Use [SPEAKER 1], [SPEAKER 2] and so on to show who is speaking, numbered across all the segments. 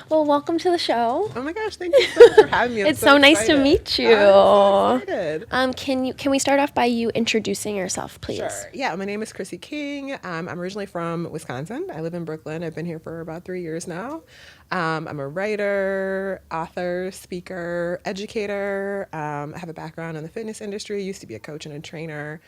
[SPEAKER 1] Well, welcome to the show.
[SPEAKER 2] Oh my gosh, thank you so much for having me.
[SPEAKER 1] It's so nice to meet you.
[SPEAKER 2] I'm so excited.
[SPEAKER 1] Can we start off by you introducing yourself, please?
[SPEAKER 2] Sure. Yeah, my name is Chrissy King. I'm originally from Wisconsin. I live in Brooklyn. I've been here for about 3 years now. I'm a writer, author, speaker, educator. I have a background in the fitness industry. Used to be a coach and a trainer.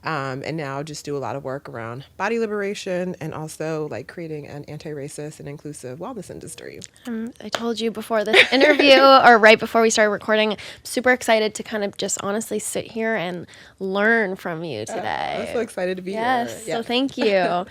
[SPEAKER 2] And now just do a lot of work around body liberation and also like creating an anti-racist and inclusive wellness industry.
[SPEAKER 1] I told you before this interview or right before we started recording, I'm super excited to kind of just honestly sit here and learn from you today.
[SPEAKER 2] I'm so excited to be
[SPEAKER 1] here.
[SPEAKER 2] Yes,
[SPEAKER 1] so thank you.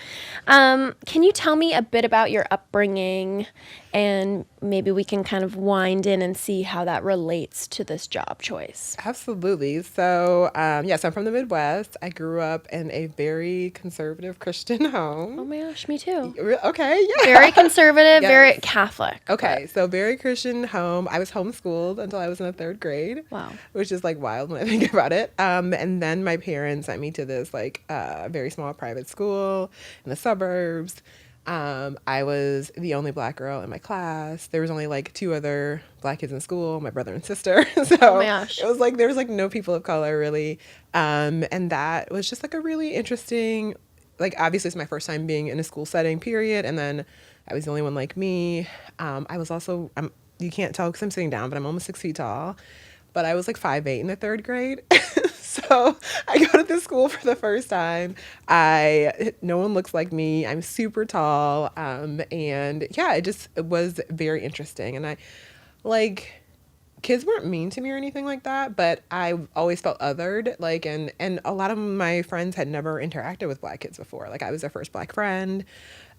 [SPEAKER 1] Can you tell me a bit about your upbringing, and maybe we can kind of wind in and see how that relates to this job choice?
[SPEAKER 2] Absolutely. So, yes, I'm from the Midwest. I grew up in a very conservative Christian home.
[SPEAKER 1] Oh my gosh, me too.
[SPEAKER 2] Okay, yeah.
[SPEAKER 1] Very conservative,
[SPEAKER 2] Yes.
[SPEAKER 1] very Catholic.
[SPEAKER 2] Okay, so very Christian home. I was homeschooled until I was in the 3rd grade.
[SPEAKER 1] Wow.
[SPEAKER 2] Which is like wild when I think about it. And then my parents sent me to this like very small private school in the suburbs. I was the only Black girl in my class. There was only like 2 other Black kids in school, my brother and sister. So
[SPEAKER 1] oh my gosh.
[SPEAKER 2] It was like there was like no people of color really. And that was just like a really interesting, like obviously it's my first time being in a school setting, period. And then I was the only one like me. I was also, you can't tell because I'm sitting down, but I'm almost 6 feet tall. But I was like 5'8" in the 3rd grade. So I go to this school for the first time. No one looks like me. I'm super tall. And yeah, it was very interesting. And kids weren't mean to me or anything like that, but I always felt othered. And a lot of my friends had never interacted with Black kids before. Like I was their first Black friend.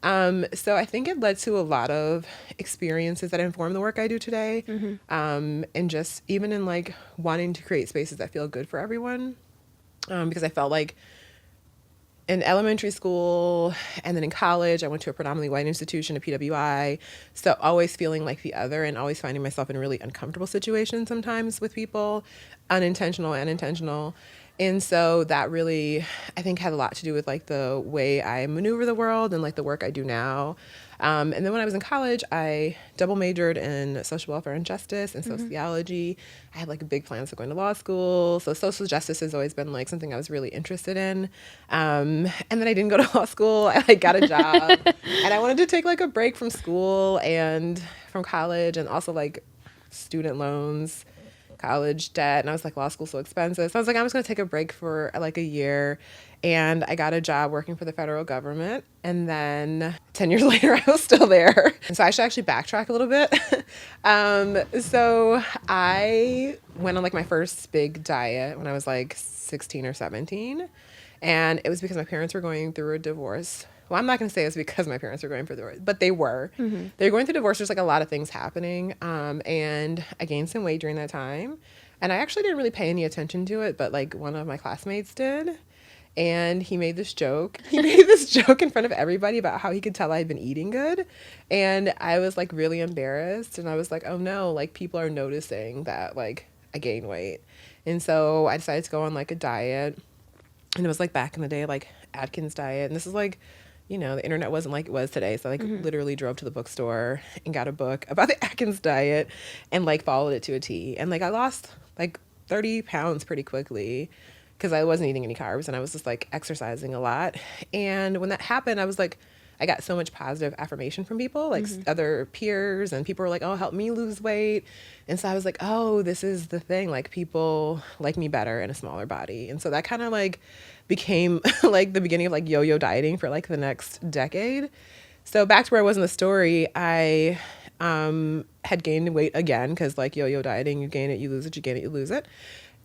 [SPEAKER 2] So I think it led to a lot of experiences that inform the work I do today. Mm-hmm. And just even in like wanting to create spaces that feel good for everyone. Because I felt like in elementary school and then in college, I went to a predominantly white institution, a PWI. So always feeling like the other and always finding myself in really uncomfortable situations sometimes with people, unintentional and intentional. And so that really, I think, had a lot to do with like the way I maneuver the world and like the work I do now. And then when I was in college, I double majored in social welfare and justice and sociology. I had like big plans of going to law school. So social justice has always been like something I was really interested in. And then I didn't go to law school. I like got a job and I wanted to take like a break from school and from college and also like student loans, college debt, and I was like, law school's so expensive. So I was like, I'm just going to take a break for like a year. And I got a job working for the federal government. And then 10 years later, I was still there. And so I should actually backtrack a little bit. So I went on like my first big diet when I was like 16 or 17. And it was because my parents were going through a divorce. Well, I'm not going to say it was because my parents were going through divorce, but they were. Mm-hmm. They were going through divorce. There's like a lot of things happening. And I gained some weight during that time. And I actually didn't really pay any attention to it, but like one of my classmates did. And he made this joke. He made this joke in front of everybody about how he could tell I'd been eating good. And I was like really embarrassed. And I was like, oh no, like people are noticing that like I gained weight. And so I decided to go on like a diet. And it was like back in the day, like Atkins diet. And this is like, you know, the internet wasn't like it was today. So I like literally drove to the bookstore and got a book about the Atkins diet and like followed it to a T. And like I lost like 30 pounds pretty quickly because I wasn't eating any carbs and I was just like exercising a lot. And when that happened, I was like, I got so much positive affirmation from people, like other peers, and people were like, oh, help me lose weight. And so I was like, oh, this is the thing. Like people like me better in a smaller body. And so that kind of like became like the beginning of like yo-yo dieting for like the next decade. So back to where I was in the story, I had gained weight again because like yo-yo dieting, you gain it, you lose it, you gain it, you lose it.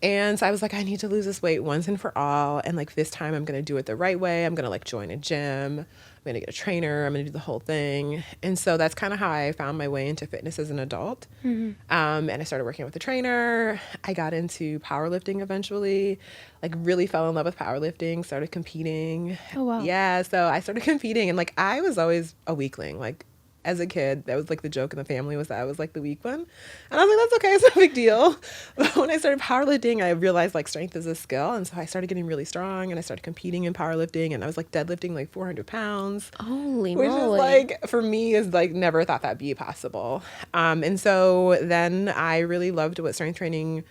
[SPEAKER 2] And so I was like, I need to lose this weight once and for all. And like this time I'm going to do it the right way. I'm going to like join a gym. I'm going to get a trainer. I'm going to do the whole thing. And so that's kind of how I found my way into fitness as an adult. Mm-hmm. And I started working with a trainer. I got into powerlifting eventually, like really fell in love with powerlifting, started competing.
[SPEAKER 1] Oh, wow.
[SPEAKER 2] Yeah. So I started competing and like I was always a weakling. Like as a kid, that was like the joke in the family was that I was like the weak one. And I was like, that's okay, it's no big deal. But when I started powerlifting, I realized like strength is a skill. And so I started getting really strong and I started competing in powerlifting, and I was like deadlifting like 400 pounds.
[SPEAKER 1] Holy
[SPEAKER 2] Which
[SPEAKER 1] moly.
[SPEAKER 2] is like, for me, is like never thought that'd be possible. And so then I really loved what strength training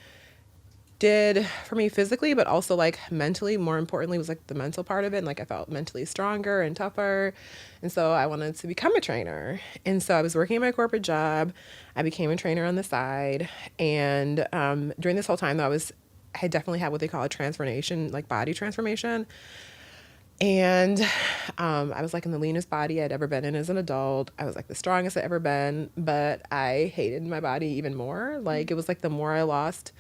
[SPEAKER 2] did for me physically, but also like mentally. More importantly was like the mental part of it, and like I felt mentally stronger and tougher, and so I wanted to become a trainer. And so I was working at my corporate job. I became a trainer on the side, and during this whole time though, I definitely had what they call a transformation, like body transformation. And I was like in the leanest body I'd ever been in as an adult. I was like the strongest I'd ever been, but I hated my body even more. Like it was like the more I lost,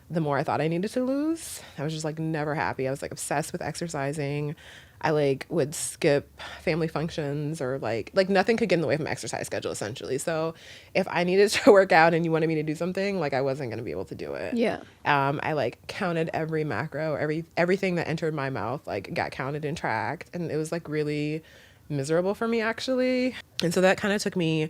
[SPEAKER 2] the more I thought I needed to lose. I was just like never happy. I was like obsessed with exercising. I like would skip family functions, or like nothing could get in the way of my exercise schedule essentially. So if I needed to work out and you wanted me to do something, like I wasn't going to be able to do it.
[SPEAKER 1] Yeah.
[SPEAKER 2] I like counted every macro, everything that entered my mouth, like got counted and tracked. And it was like really miserable for me actually. And so that kind of took me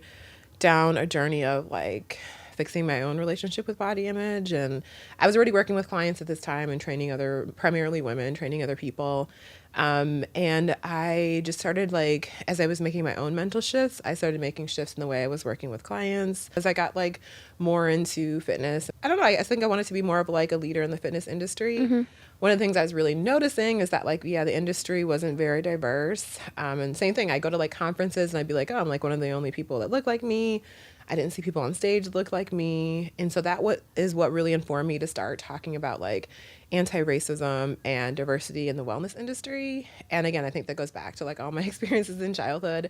[SPEAKER 2] down a journey of like fixing my own relationship with body image. And I was already working with clients at this time and training primarily women, training other people. And I just started like, as I was making my own mental shifts, I started making shifts in the way I was working with clients. As I got like more into fitness, I don't know, I think I wanted to be more of like a leader in the fitness industry. Mm-hmm. One of the things I was really noticing is that like, yeah, the industry wasn't very diverse. And same thing, I go to like conferences and I'd be like, oh, I'm like one of the only people that look like me. I didn't see people on stage that look like me. And so that is what really informed me to start talking about like anti-racism and diversity in the wellness industry. And again, I think that goes back to like all my experiences in childhood.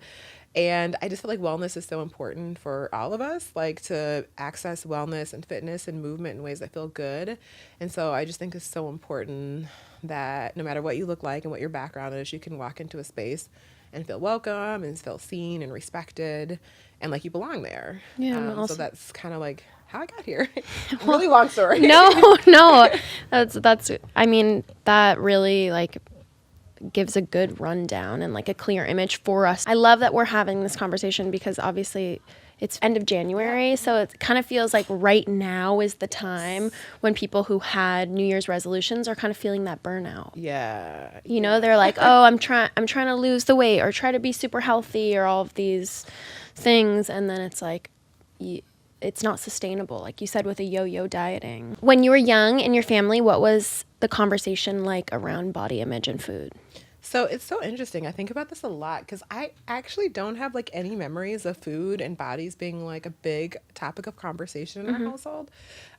[SPEAKER 2] And I just feel like wellness is so important for all of us, like to access wellness and fitness and movement in ways that feel good. And so I just think it's so important that no matter what you look like and what your background is, you can walk into a space and feel welcome and feel seen and respected and like you belong there. Yeah. So that's kind of like how I got here. Really long story.
[SPEAKER 1] No, that's, I mean, that really like gives a good rundown and like a clear image for us. I love that we're having this conversation because obviously it's end of January, so it kind of feels like right now is the time when people who had New Year's resolutions are kind of feeling that burnout.
[SPEAKER 2] Yeah.
[SPEAKER 1] You know, they're like, oh, I'm trying to lose the weight or try to be super healthy or all of these things, and then it's like it's not sustainable, like you said, with a yo-yo dieting. When you were young in your family, what was the conversation like around body image and food?
[SPEAKER 2] So it's so interesting. I think about this a lot because I actually don't have like any memories of food and bodies being like a big topic of conversation in our household.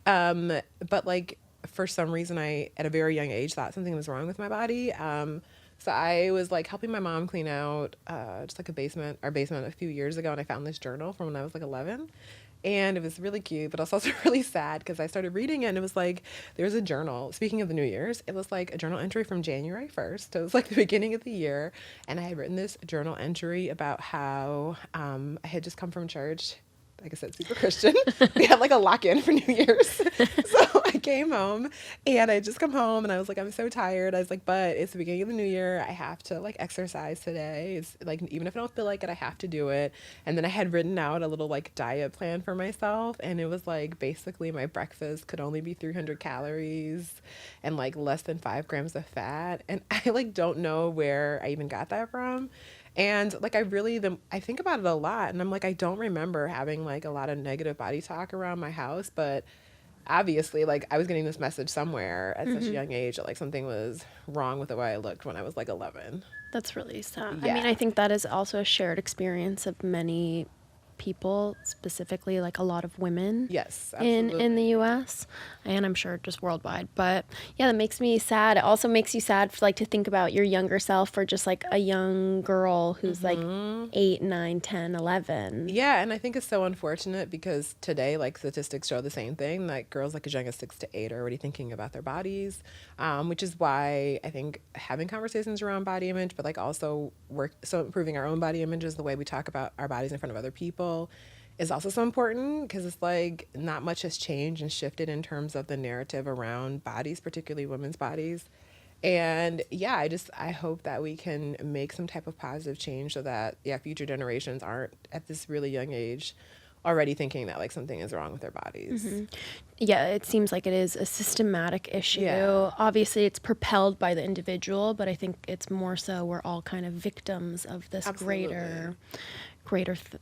[SPEAKER 2] But like for some reason I, at a very young age, thought something was wrong with my body. So I was like helping my mom clean out just like our basement a few years ago, and I found this journal from when I was like 11. And it was really cute, but it was also really sad because I started reading it and it was like, there was a journal, speaking of the New Year's, it was like a journal entry from January 1st. So it was like the beginning of the year. And I had written this journal entry about how I had just come from church. Like I said, super Christian. We had like a lock-in for New Year's. So I came home and I just come home and I was like, I'm so tired. I was like, but it's the beginning of the new year. I have to like exercise today. It's like, even if I don't feel like it, I have to do it. And then I had written out a little like diet plan for myself. And it was like, basically my breakfast could only be 300 calories and like less than 5 grams of fat. And I like don't know where I even got that from. And like I think about it a lot, and I'm like, I don't remember having like a lot of negative body talk around my house, but obviously like I was getting this message somewhere at such a young age that like something was wrong with the way I looked when I was like 11.
[SPEAKER 1] That's really sad.
[SPEAKER 2] Yeah.
[SPEAKER 1] I mean, I think that is also a shared experience of many people, specifically like a lot of women.
[SPEAKER 2] Yes,
[SPEAKER 1] in the US, and I'm sure just worldwide. But yeah, that makes me sad. It also makes you sad for like to think about your younger self, or just like a young girl who's like 8, 9, 10, 11.
[SPEAKER 2] Yeah, and I think it's so unfortunate because today like statistics show the same thing, like girls like as young as 6 to 8 are already thinking about their bodies, which is why I think having conversations around body image, but like also improving our own body images, the way we talk about our bodies in front of other people, is also so important, because it's like not much has changed and shifted in terms of the narrative around bodies, particularly women's bodies. And yeah, I hope that we can make some type of positive change so that future generations aren't at this really young age already thinking that like something is wrong with their bodies.
[SPEAKER 1] Yeah, it seems like it is a systematic issue.
[SPEAKER 2] Yeah.
[SPEAKER 1] Obviously, it's propelled by the individual, but I think it's more so we're all kind of victims of this
[SPEAKER 2] Absolutely.
[SPEAKER 1] greater thing.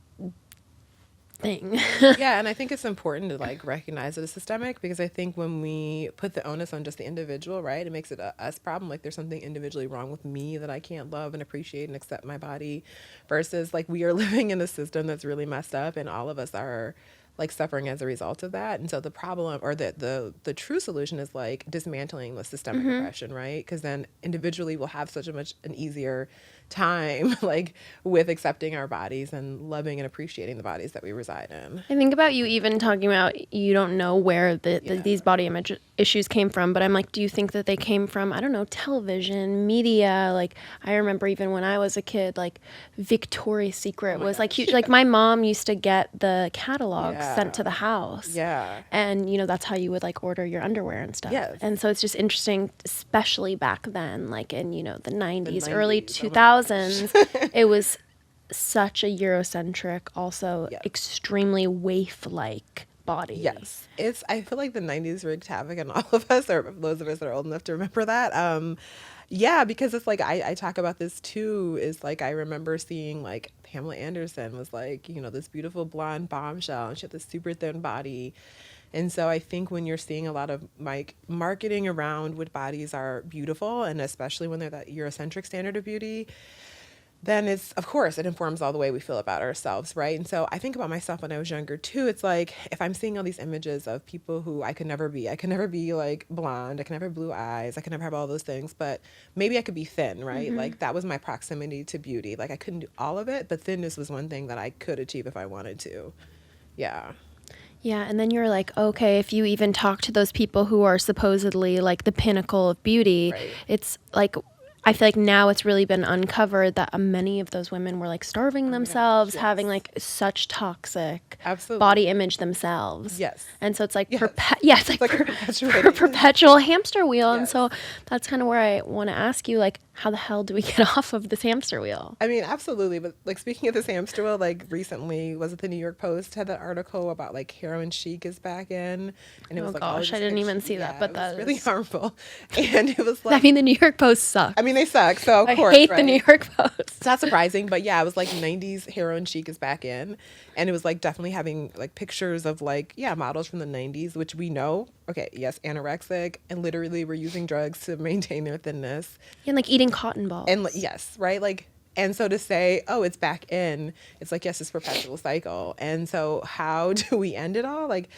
[SPEAKER 2] Yeah, and I think it's important to like recognize it as systemic, because I think when we put the onus on just the individual, right, it makes it a us problem. Like there's something individually wrong with me that I can't love and appreciate and accept my body, versus like we are living in a system that's really messed up, and all of us are like suffering as a result of that. And so the problem, or the true solution, is like dismantling the systemic oppression, right? Because then individually we'll have such a much an easier time like with accepting our bodies and loving and appreciating the bodies that we reside in.
[SPEAKER 1] I think about you even talking about you don't know where these body image issues came from, but I'm like, do you think that they came from, I don't know, television, media? Like, I remember even when I was a kid, like Victoria's Secret was like huge. Like my mom used to get the catalog sent to the house.
[SPEAKER 2] Yeah.
[SPEAKER 1] And, you know, that's how you would like order your underwear and stuff.
[SPEAKER 2] Yes.
[SPEAKER 1] And so it's just interesting, especially back then, like in, you know, the 90s,
[SPEAKER 2] 90s,
[SPEAKER 1] early 2000s, it was such a Eurocentric, also extremely waif-like body.
[SPEAKER 2] Yes. I feel like the 90s wreaked havoc on all of us, or those of us that are old enough to remember that. Yeah, because it's like, I talk about this too, is like, I remember seeing like Pamela Anderson was like, you know, this beautiful blonde bombshell, and she had this super thin body. And so I think when you're seeing a lot of like marketing around what bodies are beautiful, and especially when they're that Eurocentric standard of beauty, then it's, of course, it informs all the way we feel about ourselves, right? And so I think about myself when I was younger too. It's like, if I'm seeing all these images of people who I could never be like blonde, I can never have blue eyes, I can never have all those things, but maybe I could be thin, right? Like that was my proximity to beauty. Like I couldn't do all of it, but thinness was one thing that I could achieve if I wanted to. Yeah.
[SPEAKER 1] Yeah, and then you're like, okay, if you even talk to those people who are supposedly like the pinnacle of beauty,
[SPEAKER 2] Right.
[SPEAKER 1] it's like, I feel like now it's really been uncovered that many of those women were like starving themselves,
[SPEAKER 2] yes.
[SPEAKER 1] having like such toxic
[SPEAKER 2] Absolutely.
[SPEAKER 1] body image themselves.
[SPEAKER 2] Yes.
[SPEAKER 1] And so it's like,
[SPEAKER 2] Yes.
[SPEAKER 1] it's like,
[SPEAKER 2] It's like a perpetuating.
[SPEAKER 1] perpetual hamster wheel. And
[SPEAKER 2] Yes.
[SPEAKER 1] so that's kind of where I want to ask you, like, how the hell do we get off of this hamster wheel?
[SPEAKER 2] I mean, absolutely. But like speaking of this hamster wheel, like recently, was it the New York Post had that article about like heroin chic is back in, and it
[SPEAKER 1] Oh
[SPEAKER 2] was like, all
[SPEAKER 1] gosh,
[SPEAKER 2] this
[SPEAKER 1] I didn't
[SPEAKER 2] like,
[SPEAKER 1] even see that, but
[SPEAKER 2] it
[SPEAKER 1] that
[SPEAKER 2] was really
[SPEAKER 1] is-
[SPEAKER 2] harmful. And it was like,
[SPEAKER 1] I mean, the New York Post sucks.
[SPEAKER 2] I mean, they suck. So of
[SPEAKER 1] I
[SPEAKER 2] course,
[SPEAKER 1] hate
[SPEAKER 2] right?
[SPEAKER 1] the New York Post.
[SPEAKER 2] It's not surprising, but yeah, it was like 90s heroin chic is back in, and it was like definitely having like pictures of like models from the 90s, which we know, okay, yes, anorexic, and literally were using drugs to maintain their thinness,
[SPEAKER 1] And like eating cotton balls.
[SPEAKER 2] and yes, right, like, and so to say, oh, it's back in, it's like, yes, this perpetual cycle. And so how do we end it all? Like,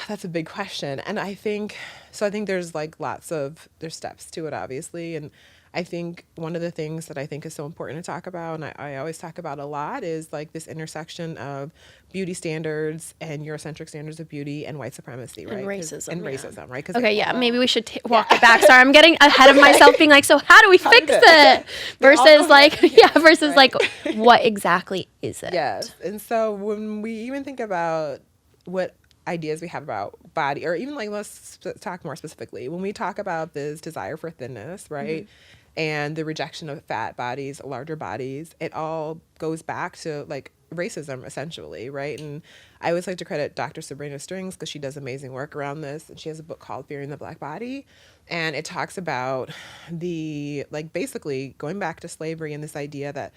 [SPEAKER 2] that's a big question. And I think there's like there's steps to it, obviously. And I think one of the things that I think is so important to talk about, and I always talk about a lot, is like this intersection of beauty standards and Eurocentric standards of beauty and white supremacy, right?
[SPEAKER 1] And racism.
[SPEAKER 2] And
[SPEAKER 1] yeah.
[SPEAKER 2] racism, right? 'Cause
[SPEAKER 1] Okay,
[SPEAKER 2] they
[SPEAKER 1] yeah,
[SPEAKER 2] all-
[SPEAKER 1] maybe we should walk it back. Sorry, I'm getting ahead of myself being like, so how do we fix
[SPEAKER 2] do
[SPEAKER 1] it?
[SPEAKER 2] They're all
[SPEAKER 1] Versus like,
[SPEAKER 2] connected,
[SPEAKER 1] versus
[SPEAKER 2] right?
[SPEAKER 1] like, what exactly is it?
[SPEAKER 2] Yes. And so when we even think about what ideas we have about body, or even like, let's talk more specifically, when we talk about this desire for thinness, right? And the rejection of fat bodies, larger bodies, it all goes back to like racism essentially, right? And I always like to credit Dr. Sabrina Strings because she does amazing work around this, and she has a book called Fearing the Black Body, and it talks about the like basically going back to slavery and this idea that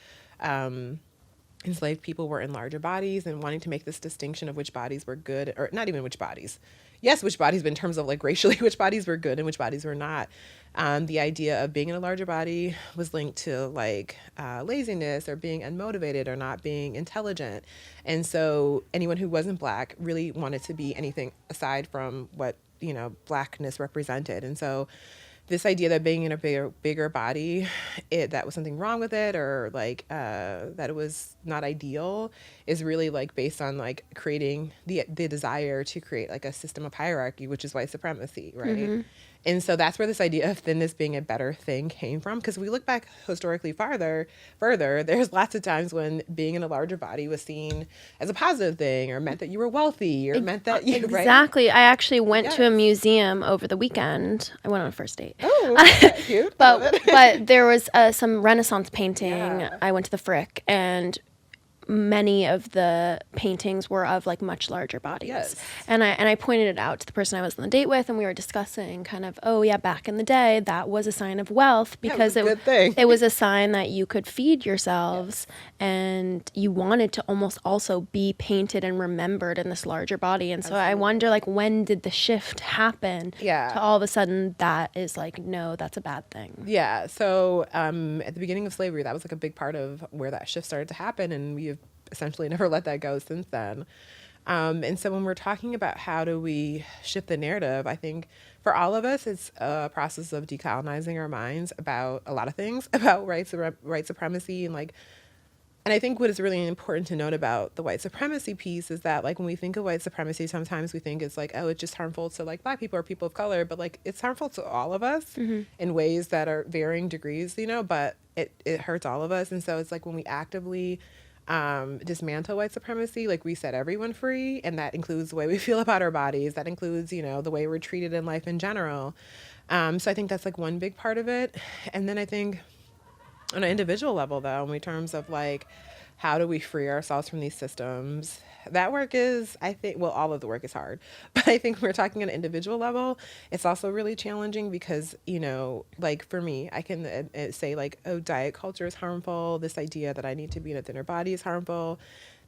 [SPEAKER 2] enslaved people were in larger bodies, and wanting to make this distinction of which bodies were good, or not even which bodies. Yes, which bodies, but in terms of like racially, which bodies were good and which bodies were not. The idea of being in a larger body was linked to like laziness, or being unmotivated, or not being intelligent. And so anyone who wasn't Black really wanted to be anything aside from what, Blackness represented. And so this idea that being in a bigger body, that was something wrong with it, or like that it was not ideal, is really like based on like creating the desire to create like a system of hierarchy, which is white supremacy, right? And so that's where this idea of thinness being a better thing came from. Because we look back historically further, there's lots of times when being in a larger body was seen as a positive thing, or meant that you were wealthy, or meant that you,
[SPEAKER 1] exactly.
[SPEAKER 2] right?
[SPEAKER 1] I actually went
[SPEAKER 2] Yes.
[SPEAKER 1] to a museum over the weekend. I went on a first date.
[SPEAKER 2] Oh, okay, cute.
[SPEAKER 1] But there was some Renaissance painting.
[SPEAKER 2] Yeah.
[SPEAKER 1] I went to the Frick, and many of the paintings were of like much larger bodies.
[SPEAKER 2] Yes.
[SPEAKER 1] And I pointed it out to the person I was on the date with, and we were discussing kind of, oh yeah, back in the day that was a sign of wealth, because
[SPEAKER 2] it was a good thing.
[SPEAKER 1] it was a sign that you could feed yourselves, and you wanted to almost also be painted and remembered in this larger body. And so I wonder, like, when did the shift happen?
[SPEAKER 2] Yeah.
[SPEAKER 1] To all of a sudden that is like, no, that's a bad thing.
[SPEAKER 2] Yeah. So at the beginning of slavery, that was like a big part of where that shift started to happen, and we've essentially never let that go since then. And so when we're talking about how do we shift the narrative, I think for all of us, it's a process of decolonizing our minds about a lot of things, about white supremacy, and I think what is really important to note about the white supremacy piece is that, like, when we think of white supremacy, sometimes we think it's like, oh, it's just harmful to like Black people or people of color, but like it's harmful to all of us in ways that are varying degrees, but it hurts all of us. And so it's like when we actively dismantle white supremacy, like, we set everyone free, and that includes the way we feel about our bodies, that includes the way we're treated in life in general. So I think that's like one big part of it. And then I think on an individual level, though, in terms of like how do we free ourselves from these systems, that work is, I think, well, all of the work is hard, but I think when we're talking on an individual level, it's also really challenging because, like for me, I can say like, oh, diet culture is harmful. This idea that I need to be in a thinner body is harmful.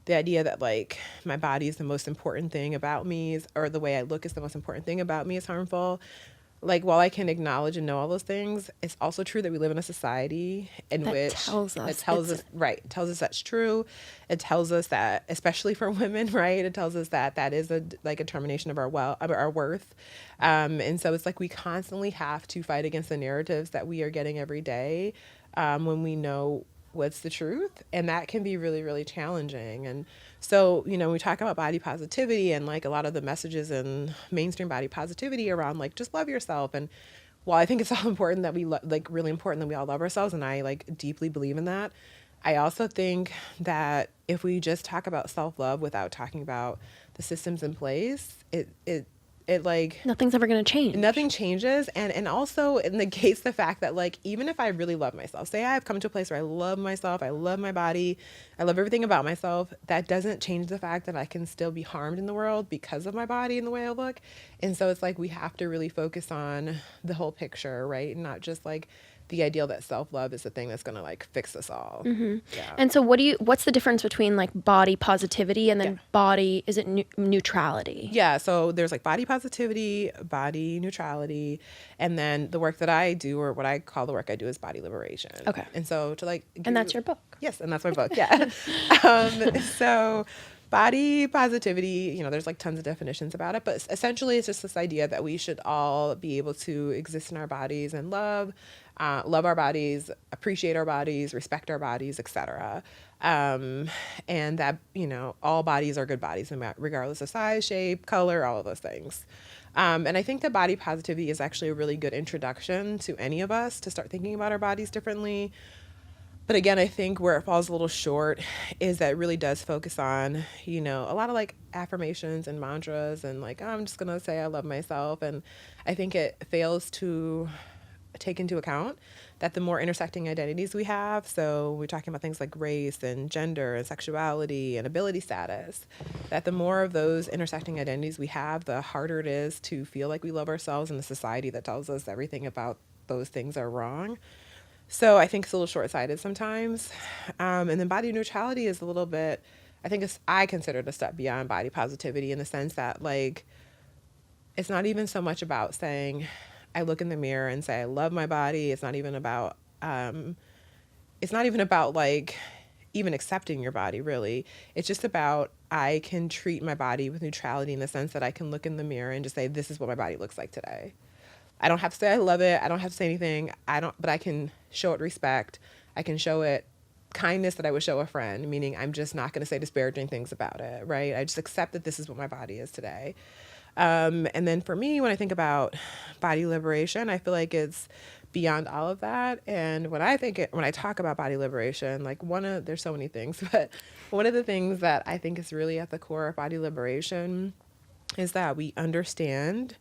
[SPEAKER 2] The idea that like my body is the most important thing about me or the way I look is the most important thing about me is harmful. Like, while I can acknowledge and know all those things, it's also true that we live in a society in which
[SPEAKER 1] tells us
[SPEAKER 2] that's true. It tells us that, especially for women, right? It tells us that that is a determination of our worth. And so it's like we constantly have to fight against the narratives that we are getting every day when we know what's the truth, and that can be really, really challenging. And so, we talk about body positivity and like a lot of the messages in mainstream body positivity around like just love yourself. And while I think it's all important that we really important that we all love ourselves, and I like deeply believe in that, I also think that if we just talk about self-love without talking about the systems in place, it like
[SPEAKER 1] nothing's ever going to change.
[SPEAKER 2] Nothing changes. And also it negates the fact that like, even if I really love myself, say I've come to a place where I love myself, I love my body, I love everything about myself, that doesn't change the fact that I can still be harmed in the world because of my body and the way I look. And so it's like, we have to really focus on the whole picture, right? And not just like the ideal that self-love is the thing that's going to like fix us all.
[SPEAKER 1] Mm-hmm.
[SPEAKER 2] Yeah.
[SPEAKER 1] And so what's the difference between like body positivity and then is it neutrality?
[SPEAKER 2] Yeah. So there's like body positivity, body neutrality, and then the work that I do, or what I call the work I do, is body liberation.
[SPEAKER 1] Okay.
[SPEAKER 2] And so to like,
[SPEAKER 1] and that's your book.
[SPEAKER 2] Yes. And that's my book. Yeah. So body positivity, there's like tons of definitions about it, but essentially it's just this idea that we should all be able to exist in our bodies and love our bodies, appreciate our bodies, respect our bodies, etc. And that, all bodies are good bodies, regardless of size, shape, color, all of those things. And I think that body positivity is actually a really good introduction to any of us to start thinking about our bodies differently. But again, I think where it falls a little short is that it really does focus on, a lot of like affirmations and mantras and like, oh, I'm just going to say I love myself. And I think it fails to take into account that the more intersecting identities we have, so we're talking about things like race and gender and sexuality and ability status, that the more of those intersecting identities we have, the harder it is to feel like we love ourselves in a society that tells us everything about those things are wrong. So I think it's a little short-sighted sometimes. And then body neutrality is a little bit, I consider it a step beyond body positivity, in the sense that like, it's not even so much about saying, I look in the mirror and say I love my body. It's not even about like even accepting your body, really. It's just about, I can treat my body with neutrality, in the sense that I can look in the mirror and just say, this is what my body looks like today. I don't have to say I love it. I don't have to say anything. But I can show it respect. I can show it kindness that I would show a friend, meaning I'm just not going to say disparaging things about it, right? I just accept that this is what my body is today. And then for me, when I think about body liberation, I feel like it's beyond all of that. And when I talk about body liberation, like there's so many things, but one of the things that I think is really at the core of body liberation is that we understand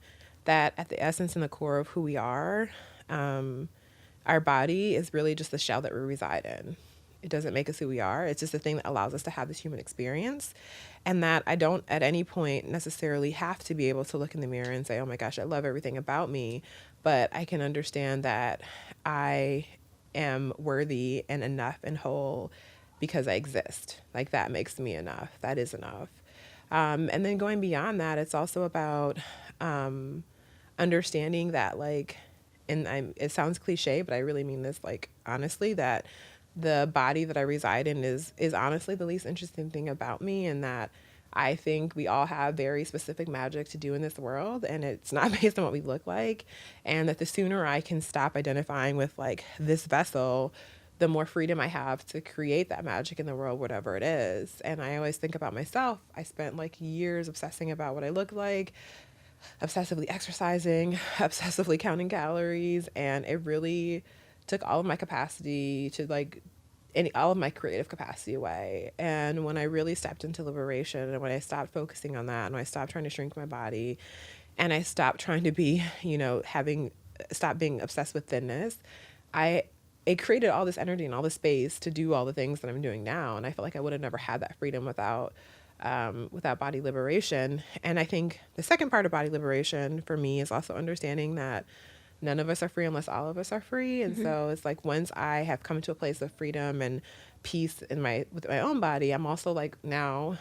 [SPEAKER 2] that at the essence and the core of who we are, our body is really just the shell that we reside in. It doesn't make us who we are. It's just the thing that allows us to have this human experience. And that I don't at any point necessarily have to be able to look in the mirror and say, oh my gosh, I love everything about me. But I can understand that I am worthy and enough and whole because I exist. Like that makes me enough. That is enough. And then going beyond that, it's also about understanding that it sounds cliche, but I really mean this honestly, that the body that I reside in is honestly the least interesting thing about me, and that I think we all have very specific magic to do in this world, and it's not based on what we look like, and that the sooner I can stop identifying with this vessel, the more freedom I have to create that magic in the world, whatever it is. And I always think about myself. I spent years obsessing about what I look like, obsessively exercising, obsessively counting calories, and it really took all of my capacity to all of my creative capacity away. And when I really stepped into liberation, and when I stopped focusing on that, and when I stopped trying to shrink my body, and I stopped trying to be, stop being obsessed with thinness, it created all this energy and all this space to do all the things that I'm doing now. And I feel like I would have never had that freedom without body liberation. And I think the second part of body liberation for me is also understanding that none of us are free unless all of us are free. And so it's once I have come to a place of freedom and peace with my own body, I'm also now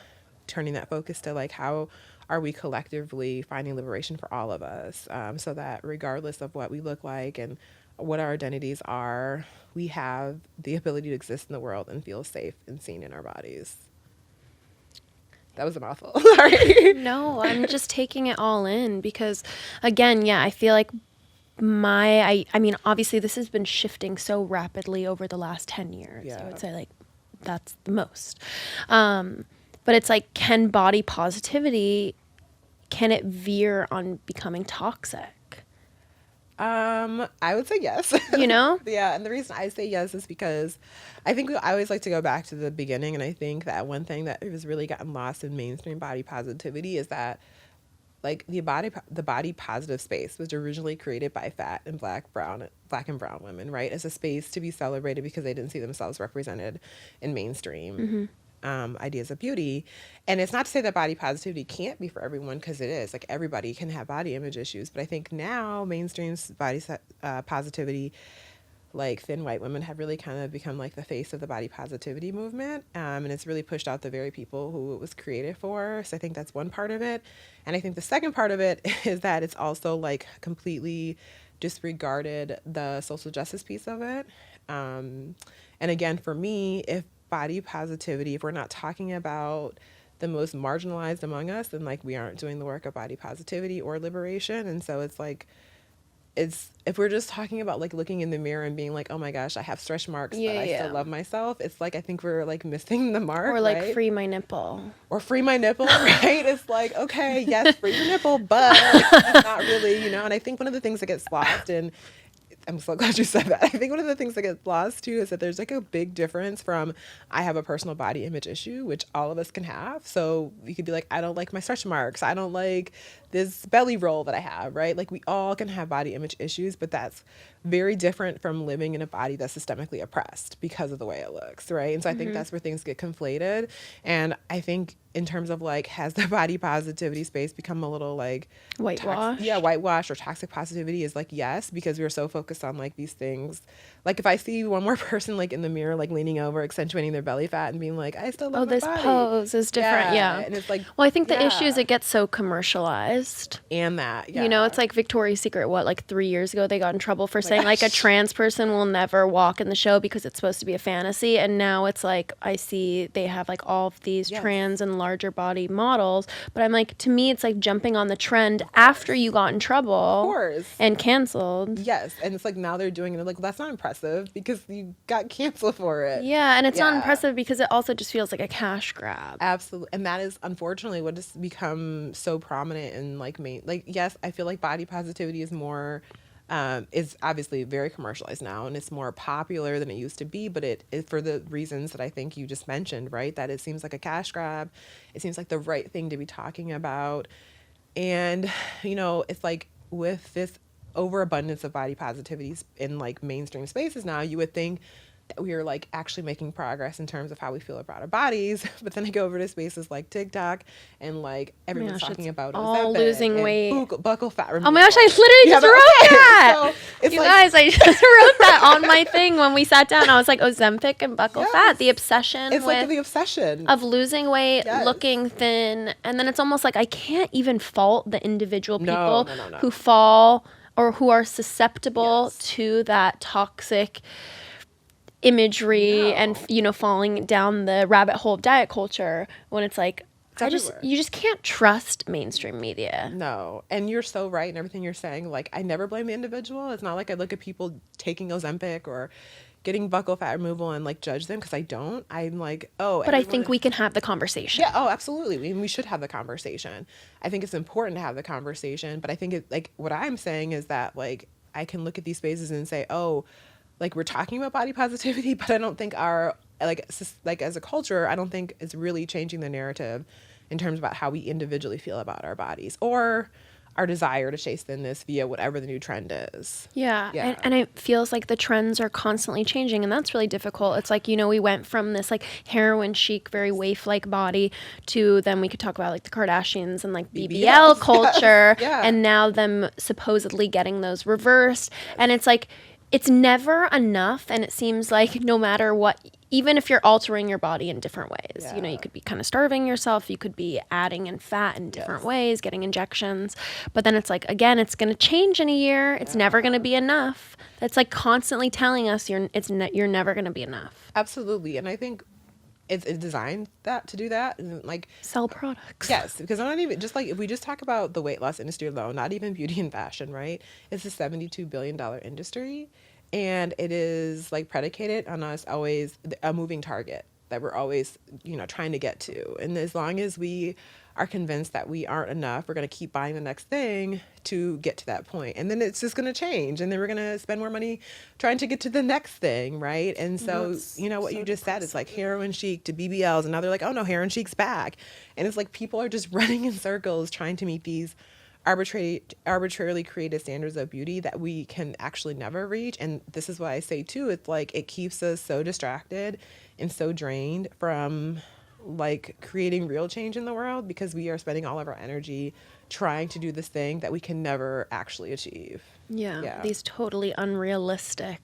[SPEAKER 2] turning that focus to how are we collectively finding liberation for all of us, so that regardless of what we look like and what our identities are, we have the ability to exist in the world and feel safe and seen in our bodies. That was a mouthful. Sorry.
[SPEAKER 1] No, I'm just taking it all in because, again, I feel like I mean, obviously this has been shifting so rapidly over the last 10 years.
[SPEAKER 2] Yeah.
[SPEAKER 1] I would say that's the most. But it's can body positivity, can it veer on becoming toxic?
[SPEAKER 2] I would say yes. Yeah. And the reason I say yes is because I think I always like to go back to the beginning. And I think that one thing that has really gotten lost in mainstream body positivity is that the body positive space was originally created by fat and black and brown women, right? As a space to be celebrated because they didn't see themselves represented in mainstream ideas of beauty. And it's not to say that body positivity can't be for everyone, because it is. Everybody can have body image issues. But I think now mainstream body positivity, thin white women have really kind of become the face of the body positivity movement. And it's really pushed out the very people who it was created for. So I think that's one part of it. And I think the second part of it is that it's also completely disregarded the social justice piece of it. And again, for me, if body positivity, if we're not talking about the most marginalized among us, then we aren't doing the work of body positivity or liberation. And so it's if we're just talking about looking in the mirror and being oh my gosh, I have stretch marks, but I still love myself, it's I think we're missing the mark.
[SPEAKER 1] Or
[SPEAKER 2] right?
[SPEAKER 1] Free my nipple.
[SPEAKER 2] Or free my nipple, right? It's okay, yes, free your nipple, but it's not really, and I think one of the things that gets lost, and I'm so glad you said that. I think one of the things that gets lost too is that there's a big difference from I have a personal body image issue, which all of us can have. So you could be I don't like my stretch marks. I don't like this belly roll that I have, right? We all can have body image issues, but that's very different from living in a body that's systemically oppressed because of the way it looks, right? And so I think that's where things get conflated. And I think in terms of has the body positivity space become a little
[SPEAKER 1] whitewash?
[SPEAKER 2] Whitewash or toxic positivity is yes, because we're so focused on these things. If I see one more person in the mirror leaning over, accentuating their belly fat and being I still love my
[SPEAKER 1] this
[SPEAKER 2] body.
[SPEAKER 1] pose is different. Yeah.
[SPEAKER 2] And it's
[SPEAKER 1] well, I think the issue is it gets so commercialized.
[SPEAKER 2] And that, yeah.
[SPEAKER 1] It's Victoria's Secret, 3 years ago they got in trouble for saying a trans person will never walk in the show because it's supposed to be a fantasy. And now it's I see they have all of these trans and larger body models. But I'm like, to me, it's like jumping on the trend after you got in trouble.
[SPEAKER 2] Of course.
[SPEAKER 1] And canceled.
[SPEAKER 2] Yes. And it's like now they're doing it. They're like, well, that's not impressive because you got canceled for it.
[SPEAKER 1] Yeah. And it's not impressive because it also just feels like a cash grab.
[SPEAKER 2] Absolutely. And that is unfortunately what has become so prominent in like yes, I feel like body positivity is more is obviously very commercialized now, and it's more popular than it used to be, but it for the reasons that I think you just mentioned, right? That it seems like a cash grab. It seems like the right thing to be talking about. And, you know, it's like with this overabundance of body positivities in like mainstream spaces now, you would think that we are like actually making progress in terms of how we feel about our bodies. But then I go over to spaces like TikTok and like everyone's talking about
[SPEAKER 1] all losing weight,
[SPEAKER 2] buckle fat removal.
[SPEAKER 1] Oh my gosh, I literally just wrote that. So it's guys, I just wrote that on my thing when we sat down. I was like, Ozempic and buckle fat, the obsession.
[SPEAKER 2] It's like the obsession
[SPEAKER 1] of losing weight, looking thin. And then it's almost like I can't even fault the individual people who fall or who are susceptible to that toxic imagery and, you know, falling down the rabbit hole of diet culture when it's like, you just can't trust mainstream media.
[SPEAKER 2] No. And you're so right in everything you're saying. Like, I never blame the individual. It's not like I look at people taking Ozempic or getting buccal fat removal and like judge them, because I don't. I'm like,
[SPEAKER 1] but I think we can have the conversation.
[SPEAKER 2] Yeah. Oh, absolutely. We should have the conversation. I think it's important to have the conversation, but I think it, like, what I'm saying is that like I can look at these spaces and say, like, we're talking about body positivity, but I don't think our like as a culture, I don't think it's really changing the narrative in terms about how we individually feel about our bodies or our desire to chase thinness via whatever the new trend is.
[SPEAKER 1] Yeah. And it feels like the trends are constantly changing, and that's really difficult. It's like, you know, we went from this like heroin chic, very waif-like body to then we could talk about like the Kardashians and like BBL culture, and now them supposedly getting those reversed. And it's like, it's never enough, and it seems like no matter what, even if you're altering your body in different ways, you know, you could be kind of starving yourself, you could be adding in fat in different ways, getting injections, but then it's like, again, it's going to change in a year. It's never going to be enough. That's like constantly telling us you're never going to be enough.
[SPEAKER 2] Absolutely. And I think it's designed to do that, and like
[SPEAKER 1] sell products.
[SPEAKER 2] Yes, because I'm not even just like, if we just talk about the weight loss industry alone, not even beauty and fashion, right? It's a $72 billion industry, and it is like predicated on us always a moving target that we're always, you know, trying to get to. And as long as we are convinced that we aren't enough, we're going to keep buying the next thing to get to that point. And then it's just going to change. And then we're going to spend more money trying to get to the next thing, right? And so, you know, what you just said, it's like heroin chic to BBLs. And now they're like, oh no, heroin chic's back. And it's like people are just running in circles trying to meet these arbitrarily created standards of beauty that we can actually never reach. And this is why I say too, it's like it keeps us so distracted and so drained from like creating real change in the world, because we are spending all of our energy trying to do this thing that we can never actually achieve.
[SPEAKER 1] Yeah. These totally unrealistic.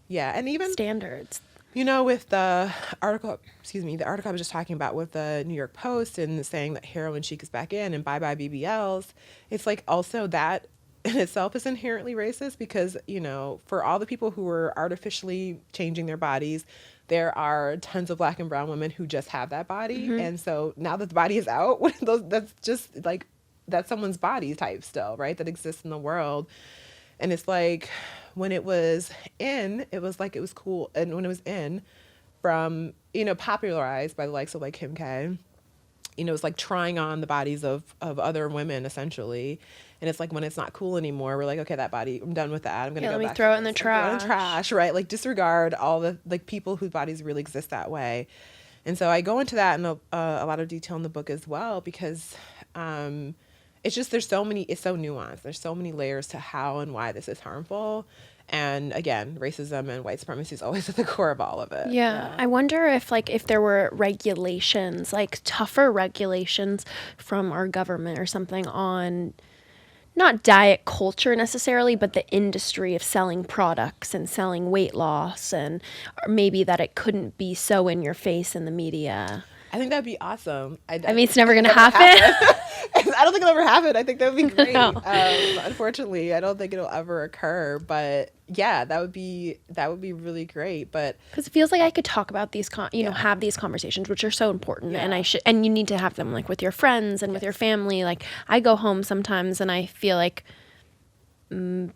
[SPEAKER 2] Yeah. And even
[SPEAKER 1] standards.
[SPEAKER 2] You know, with the article I was just talking about with the New York Post and saying that heroin chic is back in and bye-bye BBLs, it's like also that in itself is inherently racist, because, you know, for all the people who were artificially changing their bodies, there are tons of Black and brown women who just have that body. Mm-hmm. And so now that the body is out, that's just like, that's someone's body type still, right? That exists in the world. And it's like, when it was in, it was like, it was cool. And when it was in from, you know, popularized by the likes of like Kim K, you know, it's like trying on the bodies of other women essentially. And it's like, when it's not cool anymore, we're like, okay, that body, I'm done with that. I'm going to go back.
[SPEAKER 1] Throw it in the trash.
[SPEAKER 2] Throw it in the trash, right? Like disregard all the like people whose bodies really exist that way. And so I go into that in a lot of detail in the book as well, because it's just, it's so nuanced. There's so many layers to how and why this is harmful. And again, racism and white supremacy is always at the core of all of it.
[SPEAKER 1] Yeah. I wonder if there were regulations, like tougher regulations from our government or something on not diet culture necessarily, but the industry of selling products and selling weight loss, and or maybe that it couldn't be so in your face in the media.
[SPEAKER 2] I think that'd be awesome.
[SPEAKER 1] I mean, it's never going to happen.
[SPEAKER 2] I don't think it'll ever happen. I think that would be great.
[SPEAKER 1] No.
[SPEAKER 2] Unfortunately, I don't think it'll ever occur. But yeah, that would be really great. But
[SPEAKER 1] because it feels like I could talk about these, have these conversations, which are so important, and you need to have them like with your friends and with your family. Like I go home sometimes and I feel like men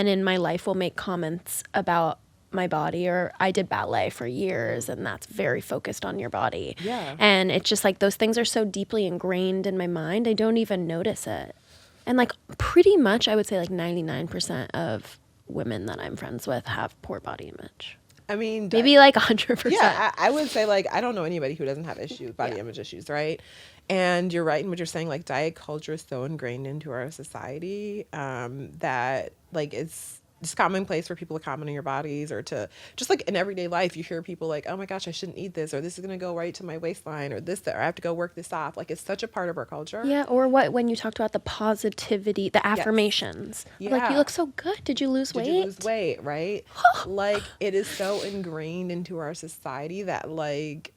[SPEAKER 1] in my life will make comments about my body, or I did ballet for years and that's very focused on your body.
[SPEAKER 2] Yeah.
[SPEAKER 1] And it's just like those things are so deeply ingrained in my mind, I don't even notice it. And like pretty much I would say like 99% of women that I'm friends with have poor body image.
[SPEAKER 2] I mean,
[SPEAKER 1] maybe like 100%.
[SPEAKER 2] Yeah, I would say like I don't know anybody who doesn't have body image issues, right? And you're right in what you're saying. Like diet culture is so ingrained into our society that like it's just commonplace for people to comment on your bodies, or to just like in everyday life, you hear people like, oh my gosh, I shouldn't eat this, or this is going to go right to my waistline, or this, or I have to go work this off. Like it's such a part of our culture.
[SPEAKER 1] Yeah. Or when you talked about the positivity, the affirmations, like you look so good. Did you lose weight?
[SPEAKER 2] Did you lose weight? Right. Like it is so ingrained into our society that like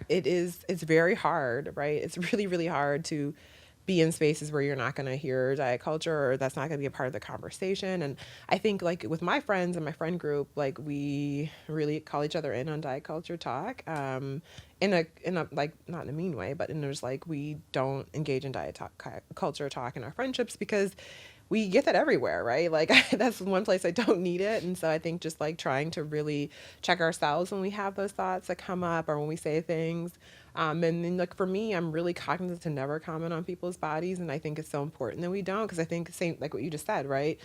[SPEAKER 2] it's very hard, right? It's really, really hard to be in spaces where you're not going to hear diet culture, or that's not going to be a part of the conversation. And I think like with my friends and my friend group, like we really call each other in on diet culture talk, in a like not in a mean way, but there's like we don't engage in culture talk in our friendships because we get that everywhere, right? Like that's one place I don't need it. And so I think just like trying to really check ourselves when we have those thoughts that come up, or when we say things. And then like for me, I'm really cognizant to never comment on people's bodies. And I think it's so important that we don't, because I think same like what you just said, right?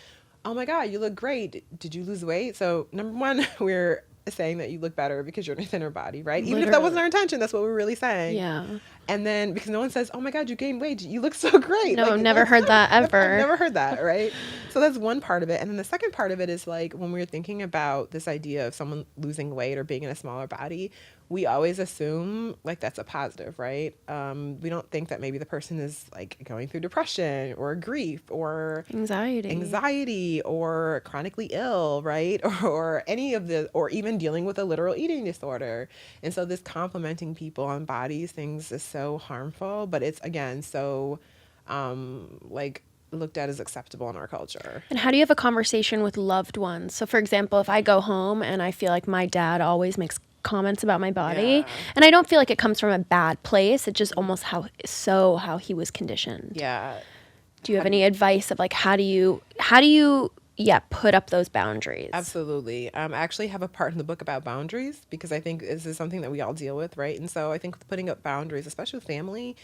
[SPEAKER 2] Oh my God, you look great. Did you lose weight? So number one, we're saying that you look better because you're in a thinner body, right? Even if that wasn't our intention, that's what we're really saying.
[SPEAKER 1] Yeah.
[SPEAKER 2] And then because no one says, oh my God, you gained weight, you look so great.
[SPEAKER 1] No,
[SPEAKER 2] like,
[SPEAKER 1] I've never heard that ever.
[SPEAKER 2] I've never heard that, right? So that's one part of it. And then the second part of it is like when we're thinking about this idea of someone losing weight or being in a smaller body, we always assume like that's a positive, right? We don't think that maybe the person is like going through depression or grief or anxiety or chronically ill, right? Or any of the, or even dealing with a literal eating disorder. And so this complimenting people on bodies things is so harmful, but it's again so like looked at as acceptable in our culture.
[SPEAKER 1] And how do you have a conversation with loved ones? So for example, if I go home and I feel like my dad always makes comments about my body, and I don't feel like it comes from a bad place, it's just almost how he was conditioned. Do you have any advice of like how do you put up those boundaries?
[SPEAKER 2] Absolutely. I actually have a part in the book about boundaries because I think this is something that we all deal with, right? And so I think putting up boundaries, especially with family,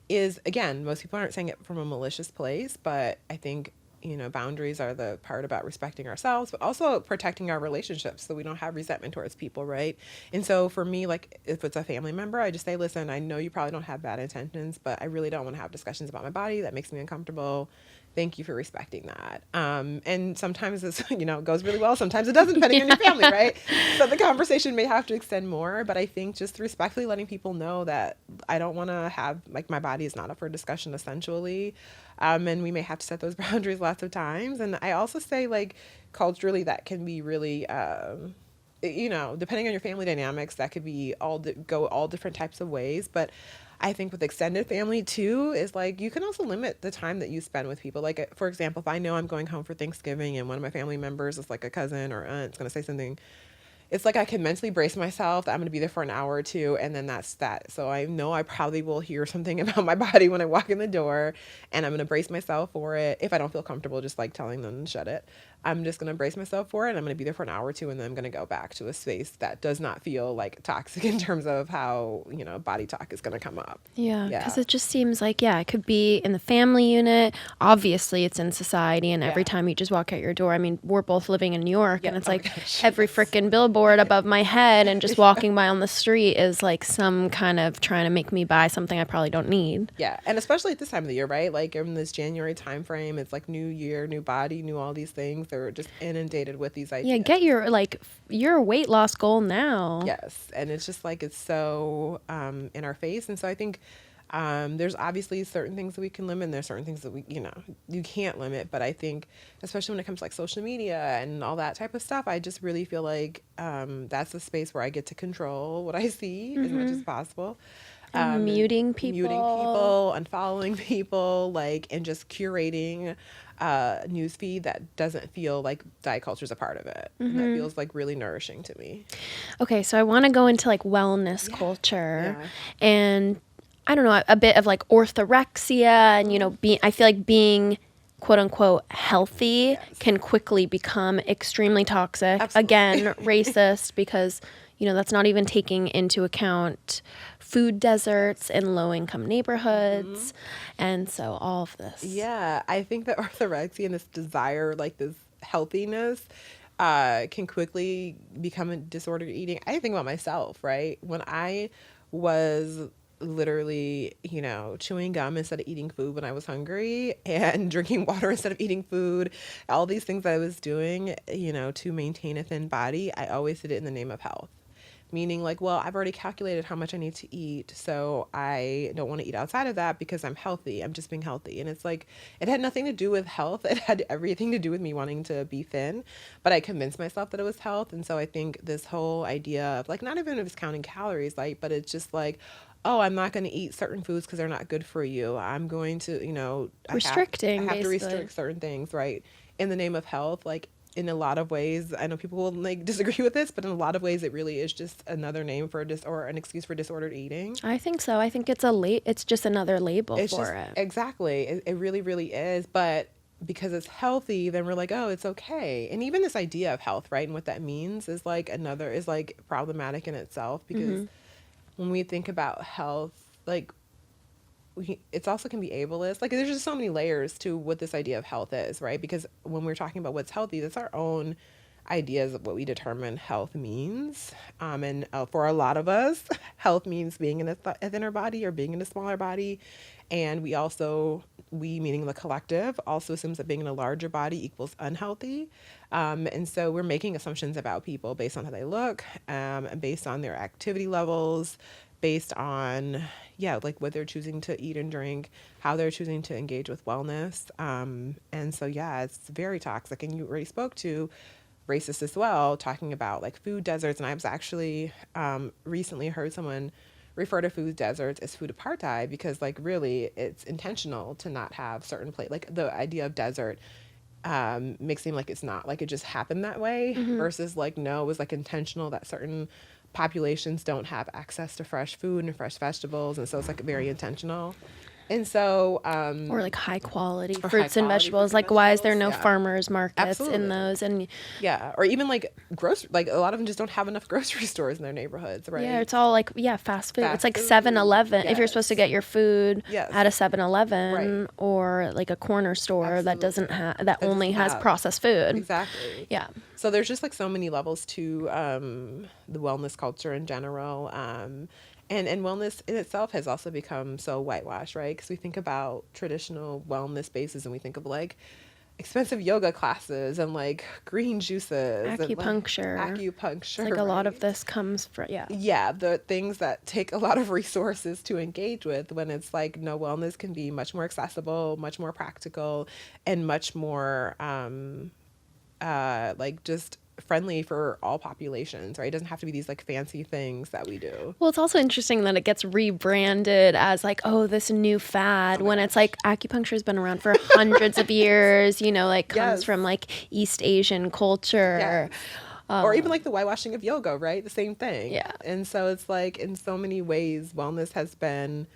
[SPEAKER 2] is, again, most people aren't saying it from a malicious place, but I think, you know, boundaries are the part about respecting ourselves, but also protecting our relationships so we don't have resentment towards people, right? And so for me, like if it's a family member, I just say, listen, I know you probably don't have bad intentions, but I really don't want to have discussions about my body. That makes me uncomfortable. Thank you for respecting that. And sometimes this, you know, goes really well. Sometimes it doesn't, depending on your family, right? So the conversation may have to extend more, but I think just respectfully letting people know that I don't want to have, like, my body is not up for discussion, essentially. And we may have to set those boundaries lots of times. And I also say, like, culturally, that can be really, you know, depending on your family dynamics, that could be go all different types of ways. But I think with extended family too is like you can also limit the time that you spend with people. Like, for example, if I know I'm going home for Thanksgiving and one of my family members is like a cousin or aunt is going to say something, it's like I can mentally brace myself that I'm going to be there for an hour or two, and then that's that. So I know I probably will hear something about my body when I walk in the door, and I'm going to brace myself for it. If I don't feel comfortable just like telling them to shut it, I'm just going to brace myself for it, and I'm going to be there for an hour or two, and then I'm going to go back to a space that does not feel like toxic in terms of how, you know, body talk is going to come up.
[SPEAKER 1] Yeah, because it just seems like, it could be in the family unit. Obviously, it's in society, and every time you just walk out your door, I mean, we're both living in New York, and it's every freaking billboard above my head, and just walking by on the street is like some kind of trying to make me buy something I probably don't need.
[SPEAKER 2] Yeah, and especially at this time of the year, right? Like in this January time frame, it's like new year, new body, new all these things. They're just inundated with these ideas.
[SPEAKER 1] Yeah, get your weight loss goal now.
[SPEAKER 2] Yes, and it's just like it's so in our face, and so I think there's obviously certain things that we can limit, and there's certain things that you can't limit. But I think, especially when it comes to like social media and all that type of stuff, I just really feel like that's a space where I get to control what I see as much as possible.
[SPEAKER 1] Muting people,
[SPEAKER 2] unfollowing people, like, and just curating news feed that doesn't feel like diet culture is a part of it. And that feels like really nourishing to me.
[SPEAKER 1] Okay, so I want to go into like wellness culture and I don't know, a bit of like orthorexia and, you know, I feel like being quote unquote healthy can quickly become extremely toxic.
[SPEAKER 2] Absolutely.
[SPEAKER 1] Again, racist because, you know, that's not even taking into account food deserts in low income neighborhoods. And so all of this.
[SPEAKER 2] Yeah, I think that orthorexia and this desire, like this healthiness, can quickly become a disordered eating. I think about myself, right? When I was literally, you know, chewing gum instead of eating food when I was hungry and drinking water instead of eating food, all these things I was doing, you know, to maintain a thin body, I always did it in the name of health. Meaning like, well, I've already calculated how much I need to eat, so I don't want to eat outside of that because I'm healthy. I'm just being healthy. And it's like, it had nothing to do with health. It had everything to do with me wanting to be thin, but I convinced myself that it was health. And so I think this whole idea of like, not even if it's counting calories, like, but it's just like, oh, I'm not going to eat certain foods because they're not good for you. I'm going to, you know,
[SPEAKER 1] restricting,
[SPEAKER 2] I have to restrict certain things, right? In the name of health, like, in a lot of ways, I know people will like disagree with this, but in a lot of ways, it really is just another name for or an excuse for disordered eating.
[SPEAKER 1] I think so. I think it's it's just another label for it.
[SPEAKER 2] Exactly. It really, really is. But because it's healthy, then we're like, oh, it's okay. And even this idea of health, right? And what that means is like problematic in itself because when we think about health, like, it's also can be ableist. Like there's just so many layers to what this idea of health is, right? Because when we're talking about what's healthy, that's our own ideas of what we determine health means. And for a lot of us, health means being in a thinner body or being in a smaller body. And we meaning the collective, also assumes that being in a larger body equals unhealthy. And so we're making assumptions about people based on how they look, and based on their activity levels, based on, like what they're choosing to eat and drink, how they're choosing to engage with wellness. And so, it's very toxic. And you already spoke to racist as well, talking about like food deserts. And I was actually recently heard someone refer to food deserts as food apartheid because like really it's intentional to not have certain like the idea of desert makes it seem like it's not like it just happened that way versus like, no, it was like intentional that certain populations don't have access to fresh food and fresh vegetables. And so it's like very intentional. And so,
[SPEAKER 1] or like high quality fruits and vegetables. Like, why is there no farmers markets in those? And
[SPEAKER 2] or even like like a lot of them just don't have enough grocery stores in their neighborhoods, right?
[SPEAKER 1] Yeah, it's all like fast food. It's like 7-Eleven. If you're supposed to get your food at a 7-Eleven or like a corner store that doesn't have only has processed food.
[SPEAKER 2] Exactly.
[SPEAKER 1] Yeah.
[SPEAKER 2] So there's just like so many levels to the wellness culture in general. And wellness in itself has also become so whitewashed, right? Because we think about traditional wellness spaces and we think of like expensive yoga classes and like green juices.
[SPEAKER 1] Acupuncture.
[SPEAKER 2] And, like,
[SPEAKER 1] it's like a lot of this comes from,
[SPEAKER 2] Yeah, the things that take a lot of resources to engage with when it's like, no, wellness can be much more accessible, much more practical, and much more like just friendly for all populations, right? It doesn't have to be these like fancy things that we do.
[SPEAKER 1] Well, it's also interesting that it gets rebranded as like, oh, this new fad when it's like acupuncture has been around for hundreds of years, you know, like comes from like East Asian culture.
[SPEAKER 2] Or even like the whitewashing of yoga, right? The same thing.
[SPEAKER 1] Yeah.
[SPEAKER 2] And so it's like in so many ways, wellness has been,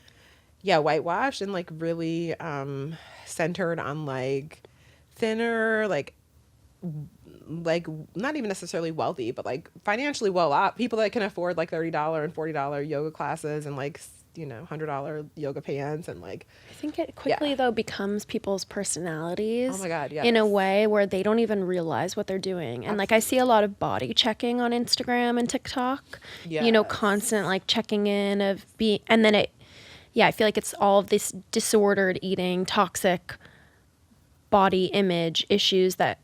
[SPEAKER 2] whitewashed and like really centered on like thinner, like not even necessarily wealthy, but like financially well off people that can afford like $30 and $40 yoga classes and like, you know, $100 yoga pants and like.
[SPEAKER 1] I think it quickly though becomes people's personalities.
[SPEAKER 2] Oh my God, yes.
[SPEAKER 1] In a way where they don't even realize what they're doing. And like I see a lot of body checking on Instagram and TikTok. You know, constant like checking in of and then I feel like it's all of this disordered eating, toxic body image issues that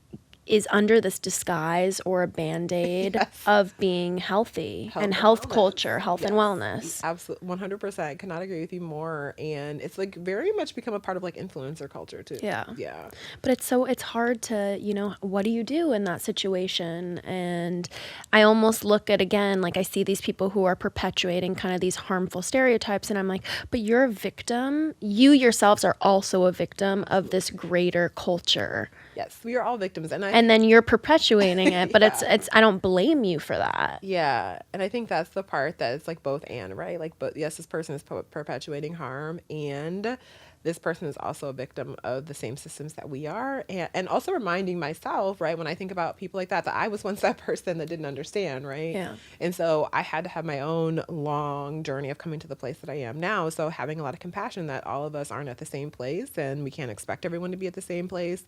[SPEAKER 1] is under this disguise or a band-aid of being healthy and health culture, health and wellness.
[SPEAKER 2] Absolutely, 100%. Cannot agree with you more. And it's like very much become a part of like influencer culture too.
[SPEAKER 1] Yeah.
[SPEAKER 2] Yeah.
[SPEAKER 1] But it's hard to, what do you do in that situation? And I almost look at, again, like I see these people who are perpetuating kind of these harmful stereotypes, and I'm like, but you're a victim. You yourselves are also a victim of this greater culture.
[SPEAKER 2] Yes, we are all victims,
[SPEAKER 1] and then you're perpetuating it, but it's I don't blame you for that.
[SPEAKER 2] Yeah, and I think that's the part that it's like both and, right? Like, but yes, this person is perpetuating harm, and this person is also a victim of the same systems that we are, and also reminding myself, right, when I think about people like that I was once that person that didn't understand, right?
[SPEAKER 1] Yeah.
[SPEAKER 2] And so I had to have my own long journey of coming to the place that I am now. So having a lot of compassion that all of us aren't at the same place, and we can't expect everyone to be at the same place.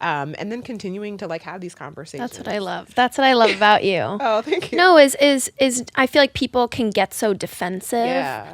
[SPEAKER 2] And then continuing to like have these conversations.
[SPEAKER 1] That's what I love. That's what I love about you.
[SPEAKER 2] Oh, thank you.
[SPEAKER 1] No, is I feel like people can get so defensive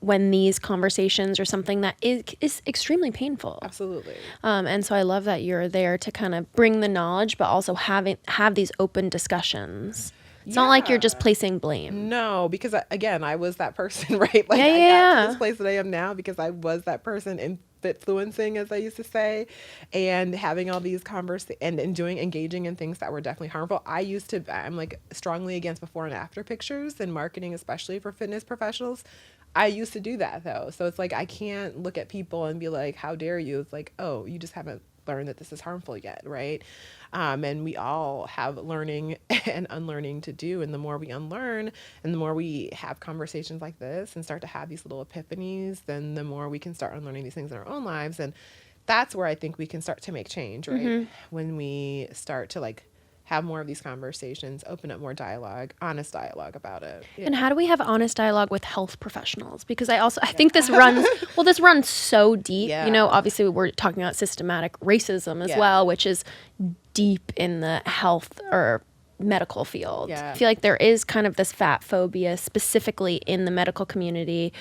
[SPEAKER 1] when these conversations are something that is extremely painful.
[SPEAKER 2] Absolutely.
[SPEAKER 1] And so I love that you're there to kind of bring the knowledge, but also have these open discussions. It's not like you're just placing blame.
[SPEAKER 2] No, because again, I was that person, right? Like I got to this place that I am now because I was that person influencing, as I used to say, and having all these conversations and engaging in things that were definitely harmful. I'm like strongly against before and after pictures in marketing, especially for fitness professionals. I used to do that though. So it's like, I can't look at people and be like, how dare you? It's like, oh, you just haven't learned that this is harmful yet, right? And we all have learning and unlearning to do. And the more we unlearn and the more we have conversations like this and start to have these little epiphanies, then the more we can start unlearning these things in our own lives. And that's where I think we can start to make change, right? Mm-hmm. When we start to like have more of these conversations, open up more dialogue, honest dialogue about it. Yeah.
[SPEAKER 1] And how do we have honest dialogue with health professionals? Because I think this runs so deep.
[SPEAKER 2] Yeah.
[SPEAKER 1] Obviously we're talking about systematic racism as well, which is deep in the health or medical field. Yeah. I feel like there is kind of this fat phobia specifically in the medical community.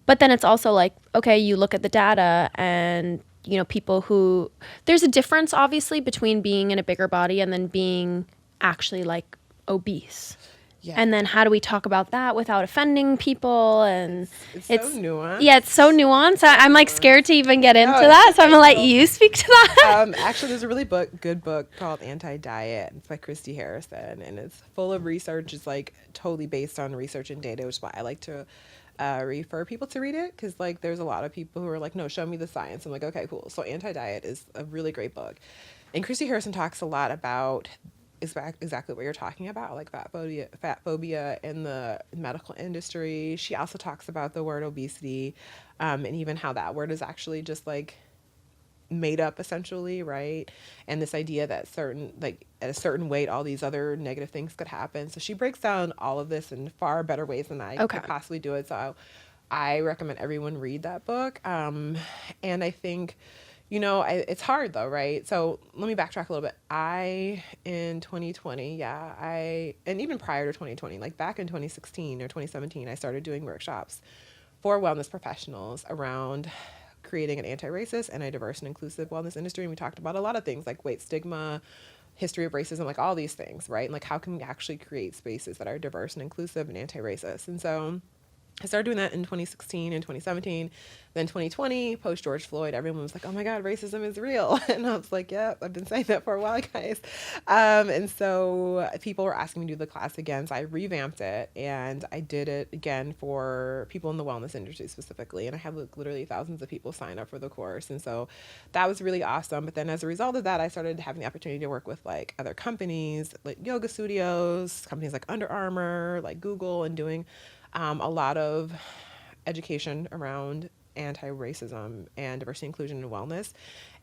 [SPEAKER 1] But then it's also like, okay, you look at the data and people who, there's a difference obviously between being in a bigger body and then being actually like obese. Yeah. And then how do we talk about that without offending people? And
[SPEAKER 2] it's so nuanced.
[SPEAKER 1] Yeah, it's so nuanced. I'm like scared to even get into that. So I'm going to let you speak to that.
[SPEAKER 2] Actually, there's a really good book called Anti-Diet. It's by Christy Harrison. And it's full of research. It's like totally based on research and data, which is why I like to refer people to read it, because like there's a lot of people who are like, no, show me the science. I'm like, okay, cool. So Anti-Diet is a really great book, and Chrissy Harrison talks a lot about exactly what you're talking about, like fat phobia in the medical industry. She also talks about the word obesity, and even how that word is actually just like made up essentially, right? And this idea that at a certain weight all these other negative things could happen. So she breaks down all of this in far better ways than I could possibly do it. So I recommend everyone read that book. And I think it's hard though, right? So let me backtrack a little bit. In 2020, and even prior to 2020, like back in 2016 or 2017, I started doing workshops for wellness professionals around creating an anti-racist and a diverse and inclusive wellness industry. And we talked about a lot of things like weight stigma, history of racism, like all these things, right? And like how can we actually create spaces that are diverse and inclusive and anti-racist? And so I started doing that in 2016 and 2017. Then 2020, post George Floyd, everyone was like, oh my God, racism is real. And I was like, yeah, I've been saying that for a while, guys. And so people were asking me to do the class again. So I revamped it and I did it again for people in the wellness industry specifically. And I had literally thousands of people sign up for the course. And so that was really awesome. But then as a result of that, I started having the opportunity to work with like other companies, like yoga studios, companies like Under Armour, like Google, and doing a lot of education around anti-racism and diversity, inclusion, and wellness.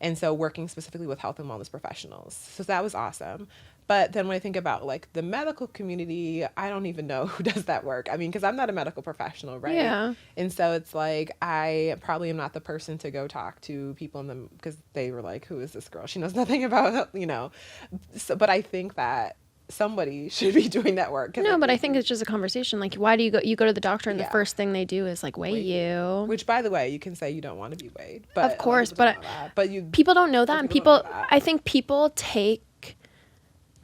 [SPEAKER 2] And so working specifically with health and wellness professionals. So that was awesome. But then when I think about like the medical community, I don't even know who does that work. I mean, because I'm not a medical professional, right? Yeah. And so it's like, I probably am not the person to go talk to people in them, because they were like, who is this girl? She knows nothing about, So, but I think that somebody should be doing that work.
[SPEAKER 1] No, but I think it's just a conversation. Like, why do you go to the doctor and the first thing they do is like weigh you?
[SPEAKER 2] Which, by the way, you can say you don't want to be weighed. But
[SPEAKER 1] of course, but people don't know that, and I think people take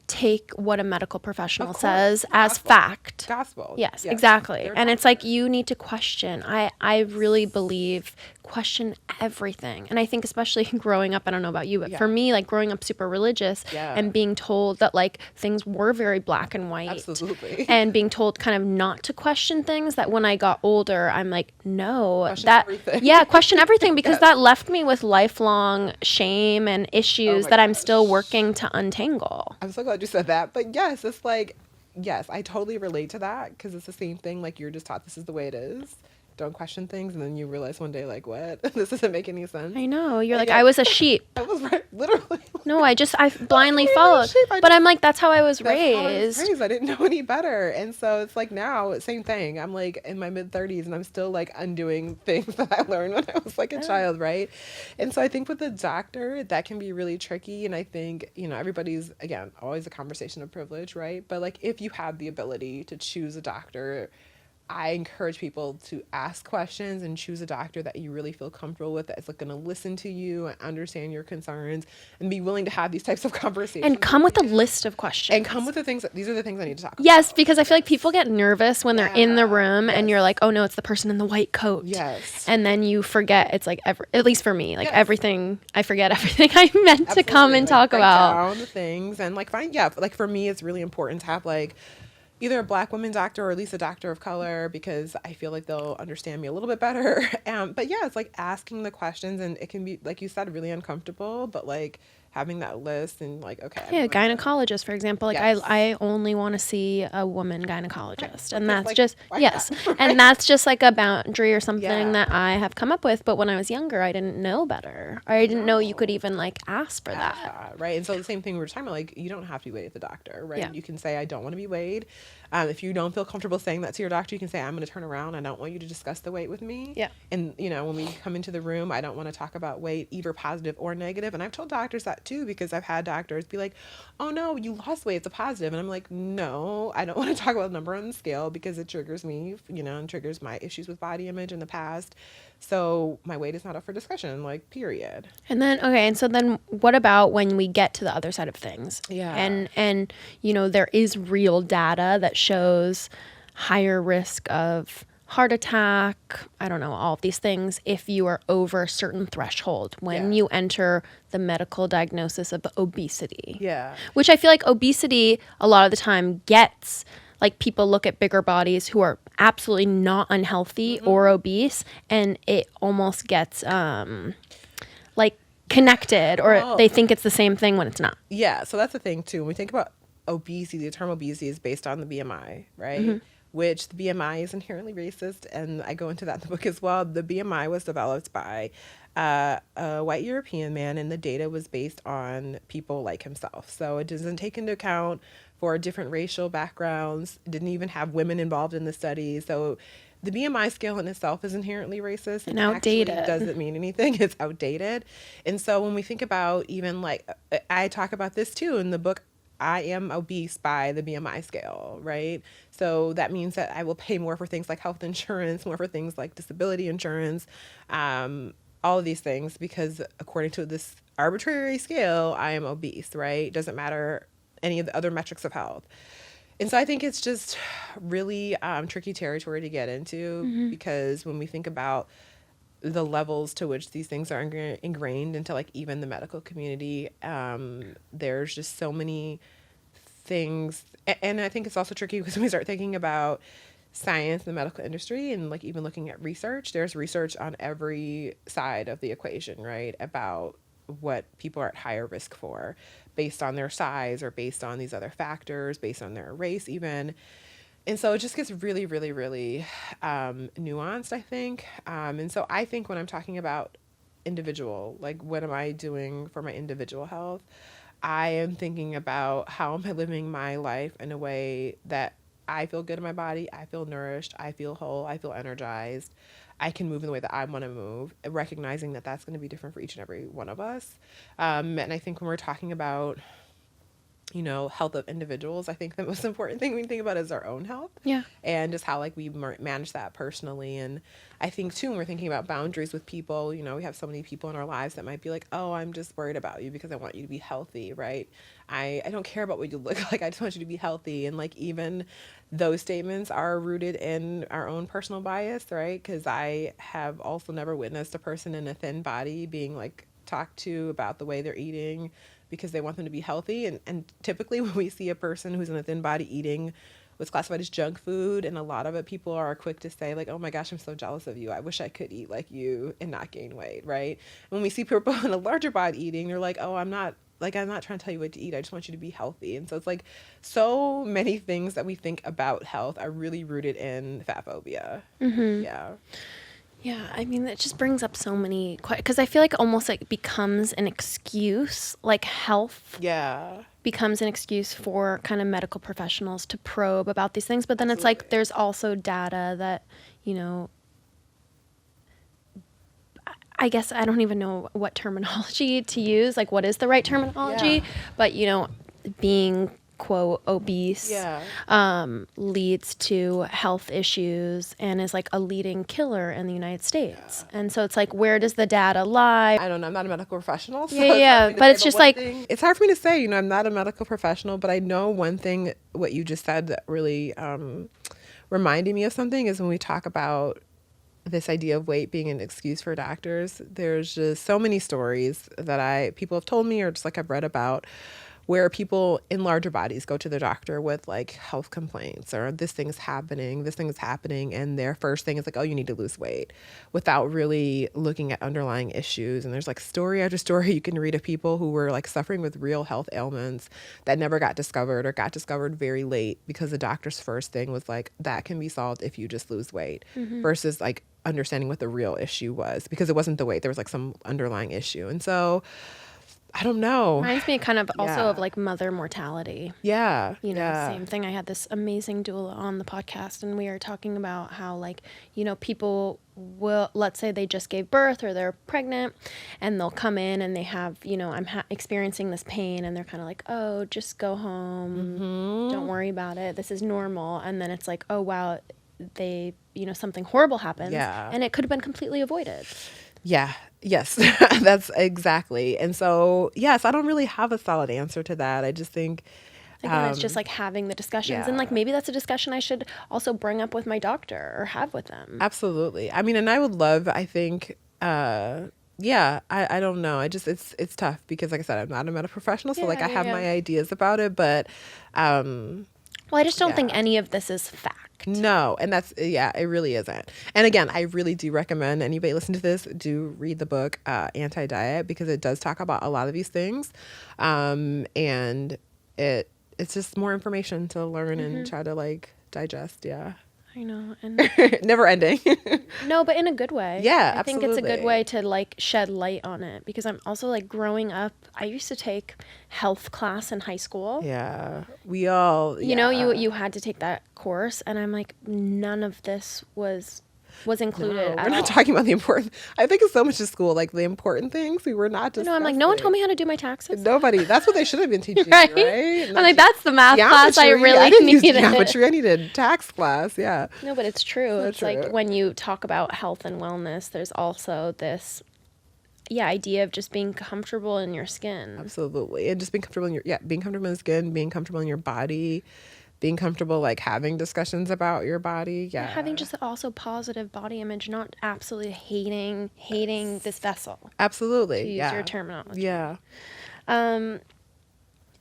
[SPEAKER 1] take what a medical professional
[SPEAKER 2] Of course.
[SPEAKER 1] says as
[SPEAKER 2] Gospel.
[SPEAKER 1] fact.
[SPEAKER 2] Gospel.
[SPEAKER 1] Yes, exactly.
[SPEAKER 2] They're
[SPEAKER 1] And it's like
[SPEAKER 2] doctors.
[SPEAKER 1] you need to question. I really believe question everything. And I think especially growing up, I don't know about you, but for
[SPEAKER 2] Yeah.
[SPEAKER 1] me, like growing up super religious
[SPEAKER 2] Yeah.
[SPEAKER 1] and being told that like things were very black and white.
[SPEAKER 2] Absolutely.
[SPEAKER 1] And being told kind of not to question things, that when I got older, I'm like, no,
[SPEAKER 2] Question
[SPEAKER 1] that
[SPEAKER 2] everything.
[SPEAKER 1] yeah, question everything, because
[SPEAKER 2] Yes.
[SPEAKER 1] that left me with lifelong shame and issues
[SPEAKER 2] my
[SPEAKER 1] that I'm still
[SPEAKER 2] gosh.
[SPEAKER 1] working to untangle.
[SPEAKER 2] I'm so glad you said that. But yes, it's like, yes, I totally relate to that because it's the same thing. Like you're just taught this is the way it is. Don't question things. And then you realize one day, like, what? This doesn't make any sense.
[SPEAKER 1] I know. You're
[SPEAKER 2] And
[SPEAKER 1] like,
[SPEAKER 2] yet-
[SPEAKER 1] I was a sheep.
[SPEAKER 2] I was right, literally.
[SPEAKER 1] No, I blindly
[SPEAKER 2] I was
[SPEAKER 1] followed.
[SPEAKER 2] a sheep.
[SPEAKER 1] But I'm like, that's how I was
[SPEAKER 2] That's how I was
[SPEAKER 1] raised.
[SPEAKER 2] raised. I didn't know any better. And so it's like now, same thing. I'm like in my mid 30s and I'm still like undoing things that I learned when I was like a child, right? And so I think with the doctor, that can be really tricky. And I think, everybody's, again, always a conversation of privilege, right? But like if you have the ability to choose a doctor, I encourage people to ask questions and choose a doctor that you really feel comfortable with, that is like going to listen to you and understand your concerns and be willing to have these types of conversations.
[SPEAKER 1] And come with a list of questions.
[SPEAKER 2] And come with the things, these are the things I need to talk about.
[SPEAKER 1] Yes, because I feel like people get nervous when they're in the
[SPEAKER 2] Yeah,
[SPEAKER 1] room and
[SPEAKER 2] yes.
[SPEAKER 1] you're like, oh no, it's the person in the white coat.
[SPEAKER 2] Yes.
[SPEAKER 1] And then you forget, it's like, at least for me, like
[SPEAKER 2] Yes.
[SPEAKER 1] everything, I forget everything I meant to come
[SPEAKER 2] Absolutely.
[SPEAKER 1] and
[SPEAKER 2] Like,
[SPEAKER 1] talk
[SPEAKER 2] write
[SPEAKER 1] about.
[SPEAKER 2] down the things and like like for me, it's really important to have like either a black woman doctor or at least a doctor of color, because I feel like they'll understand me a little bit better. But yeah, it's like asking the questions, and it can be, like you said, really uncomfortable, but like having that list and like, okay.
[SPEAKER 1] Yeah,
[SPEAKER 2] I'm going to-
[SPEAKER 1] gynecologist, for example. Like
[SPEAKER 2] Yes.
[SPEAKER 1] I only want to see a woman gynecologist, and that's
[SPEAKER 2] like,
[SPEAKER 1] just
[SPEAKER 2] why
[SPEAKER 1] yes,
[SPEAKER 2] not?
[SPEAKER 1] and that's just like a boundary or something
[SPEAKER 2] Yeah.
[SPEAKER 1] that I have come up with. But when I was younger, I didn't know better, or I didn't know you could even like ask for that.
[SPEAKER 2] Right. And so the same thing we were talking about, like you don't have to be weighed at the doctor, right?
[SPEAKER 1] Yeah.
[SPEAKER 2] You can say, I don't want to be weighed. If you don't feel comfortable saying that to your doctor, you can say, I'm going to turn around. I don't want you to discuss the weight with me.
[SPEAKER 1] Yeah.
[SPEAKER 2] And, when we come into the room, I don't want to talk about weight, either positive or negative. And I've told doctors that too, because I've had doctors be like, oh no, you lost weight, it's a positive. And I'm like, no, I don't want to talk about the number on the scale because it triggers me, and triggers my issues with body image in the past. So my weight is not up for discussion, like, period.
[SPEAKER 1] And then and so then what about when we get to the other side of things?
[SPEAKER 2] Yeah.
[SPEAKER 1] And there is real data that shows higher risk of heart attack, I don't know, all of these things if you are over a certain threshold when
[SPEAKER 2] Yeah.
[SPEAKER 1] you enter the medical diagnosis of obesity.
[SPEAKER 2] Yeah.
[SPEAKER 1] Which I feel like obesity a lot of the time gets, like, people look at bigger bodies who are absolutely not unhealthy or obese, and it almost gets like connected, or they think it's the same thing when it's not.
[SPEAKER 2] Yeah, so that's the thing too. When we think about obesity, the term obesity is based on the BMI, right? Which the BMI is inherently racist, and I go into that in the book as well. The BMI was developed by a white European man, and the data was based on people like himself. So it doesn't take into account for different racial backgrounds. It didn't even have women involved in the study. So the BMI scale in itself is inherently racist
[SPEAKER 1] And
[SPEAKER 2] actually
[SPEAKER 1] outdated.
[SPEAKER 2] doesn't mean anything. It's outdated. And so when we think about, even like, I talk about this too in the book, I am obese by the BMI scale, right? So that means that I will pay more for things like health insurance, more for things like disability insurance, all of these things, because according to this arbitrary scale, I am obese, right? Doesn't matter any of the other metrics of health. And so I think it's just really tricky territory to get into, because when we think about the levels to which these things are ingrained into, like, even the medical community, there's just so many things. And I think it's also tricky because when we start thinking about science and the medical industry, and like even looking at research, there's research on every side of the equation, right? About what people are at higher risk for based on their size, or based on these other factors, based on their race even. And so it just gets really, really, really nuanced, I think. And so I think when I'm talking about individual, like, what am I doing for my individual health? I am thinking about how am I living my life in a way that I feel good in my body, I feel nourished, I feel whole, I feel energized, I can move in the way that I want to move, recognizing that that's going to be different for each and every one of us. And I think when we're talking about health of individuals. I think the most important thing we think about is our own health.
[SPEAKER 1] Yeah.
[SPEAKER 2] And just how like we manage that personally. And I think too, when we're thinking about boundaries with people, we have so many people in our lives that might be like, oh, I'm just worried about you because I want you to be healthy, right? I don't care about what you look like. I just want you to be healthy. And like even those statements are rooted in our own personal bias, right? Because I have also never witnessed a person in a thin body being like talked to about the way they're eating because they want them to be healthy. And typically when we see a person who's in a thin body eating what's classified as junk food, and a lot of it, people are quick to say like, oh my gosh, I'm so jealous of you. I wish I could eat like you and not gain weight, right? When we see people in a larger body eating, they're like, oh, I'm not trying to tell you what to eat. I just want you to be healthy. And so it's like so many things that we think about health are really rooted in fat phobia.
[SPEAKER 1] Mm-hmm.
[SPEAKER 2] Yeah.
[SPEAKER 1] Yeah, I mean, it just brings up so many, because I feel like almost like becomes an excuse, like health becomes an excuse for kind of medical professionals to probe about these things. But then It's like there's also data that, I guess I don't even know what terminology to use, like what is the right terminology, but, being quote obese leads to health issues and is like a leading killer in the United States. And so it's like, where does the data lie?
[SPEAKER 2] I don't know. I'm not a medical professional. So
[SPEAKER 1] But it's just like,
[SPEAKER 2] it's hard for me to say, I'm not a medical professional, but I know one thing, what you just said that really reminded me of something is when we talk about this idea of weight being an excuse for doctors, there's just so many stories that people have told me or just like I've read about where people in larger bodies go to the doctor with like health complaints or this thing is happening. And their first thing is like, oh, you need to lose weight without really looking at underlying issues. And there's like story after story you can read of people who were like suffering with real health ailments that never got discovered or got discovered very late because the doctor's first thing was like, that can be solved if you just lose weight versus like understanding what the real issue was because it wasn't the weight. There was like some underlying issue. And so I don't know.
[SPEAKER 1] Reminds me kind of also of like mother mortality.
[SPEAKER 2] Yeah.
[SPEAKER 1] Same thing. I had this amazing doula on the podcast and we were talking about how like, people will, let's say they just gave birth or they're pregnant and they'll come in and they have, I'm experiencing this pain and they're kind of like, oh, just go home. Don't worry about it. This is normal. And then it's like, oh, wow, they, something horrible happens and it could have been completely avoided.
[SPEAKER 2] Yeah. Yes, that's exactly. And so, yes, I don't really have a solid answer to that. I just think
[SPEAKER 1] it's just like having the discussions and like maybe that's a discussion I should also bring up with my doctor or have with them.
[SPEAKER 2] Absolutely. I mean, and I would love, I think, I don't know. It's tough because like I said, I'm not a medical professional. So I have my ideas about it, but,
[SPEAKER 1] well, I just don't think any of this is fact.
[SPEAKER 2] No, and that's, it really isn't. And again, I really do recommend anybody listen to this, do read the book, Anti-Diet, because it does talk about a lot of these things. And it's just more information to learn and try to like digest. Yeah.
[SPEAKER 1] I know. And
[SPEAKER 2] never ending.
[SPEAKER 1] No, but in a good way.
[SPEAKER 2] Yeah,
[SPEAKER 1] I think it's a good way to like shed light on it because I'm also like growing up, I used to take health class in high school.
[SPEAKER 2] Yeah. We all,
[SPEAKER 1] you had to take that course and I'm like, none of this was included at all.
[SPEAKER 2] We're not talking about the important. I think it's so much in school, like the important things we were not discussing.
[SPEAKER 1] I'm like, no one told me how to do my taxes.
[SPEAKER 2] Nobody. That's what they should have been teaching right? You, right?
[SPEAKER 1] I'm like, that's the math class I really needed.
[SPEAKER 2] Geometry. I needed tax class. Yeah.
[SPEAKER 1] No, but it's true. It's like when you talk about health and wellness, there's also this idea of just being comfortable in your skin.
[SPEAKER 2] Absolutely. And just being comfortable in being comfortable in the skin, being comfortable in your body. Being comfortable, like having discussions about your body. Yeah.
[SPEAKER 1] Having just also positive body image, not absolutely hating this vessel.
[SPEAKER 2] Absolutely.
[SPEAKER 1] To use your terminology.
[SPEAKER 2] Yeah.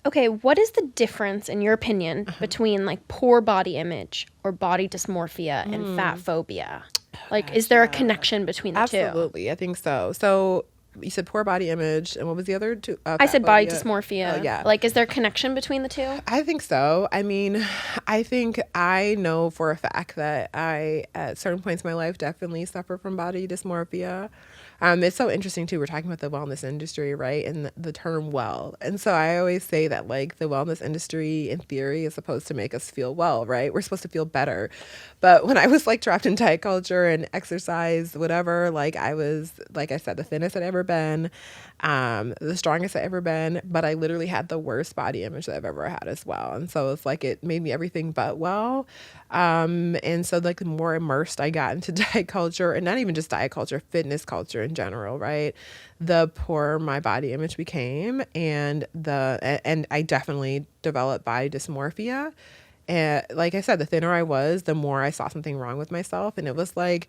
[SPEAKER 1] Okay. What is the difference, in your opinion, between like poor body image or body dysmorphia and fat phobia? Like, is there a connection between the two?
[SPEAKER 2] Absolutely. I think so. So, you said poor body image, and what was the other two?
[SPEAKER 1] I said body dysmorphia.
[SPEAKER 2] Yeah.
[SPEAKER 1] Like, is there a connection between the two?
[SPEAKER 2] I think so. I mean, I think I know for a fact that I, at certain points in my life, definitely suffer from body dysmorphia. It's so interesting too. We're talking about the wellness industry, right? And the term well. And so I always say that like the wellness industry in theory is supposed to make us feel well, right? We're supposed to feel better. But when I was like trapped in diet culture and exercise, whatever, like I was, like I said, the thinnest I'd ever been, the strongest I'd ever been, but I literally had the worst body image that I've ever had as well. And so it's like it made me everything but well. And so like the more immersed I got into diet culture, and not even just diet culture, fitness culture in general, right? The poorer my body image became, and I definitely developed body dysmorphia. And like I said, the thinner I was, the more I saw something wrong with myself. And it was like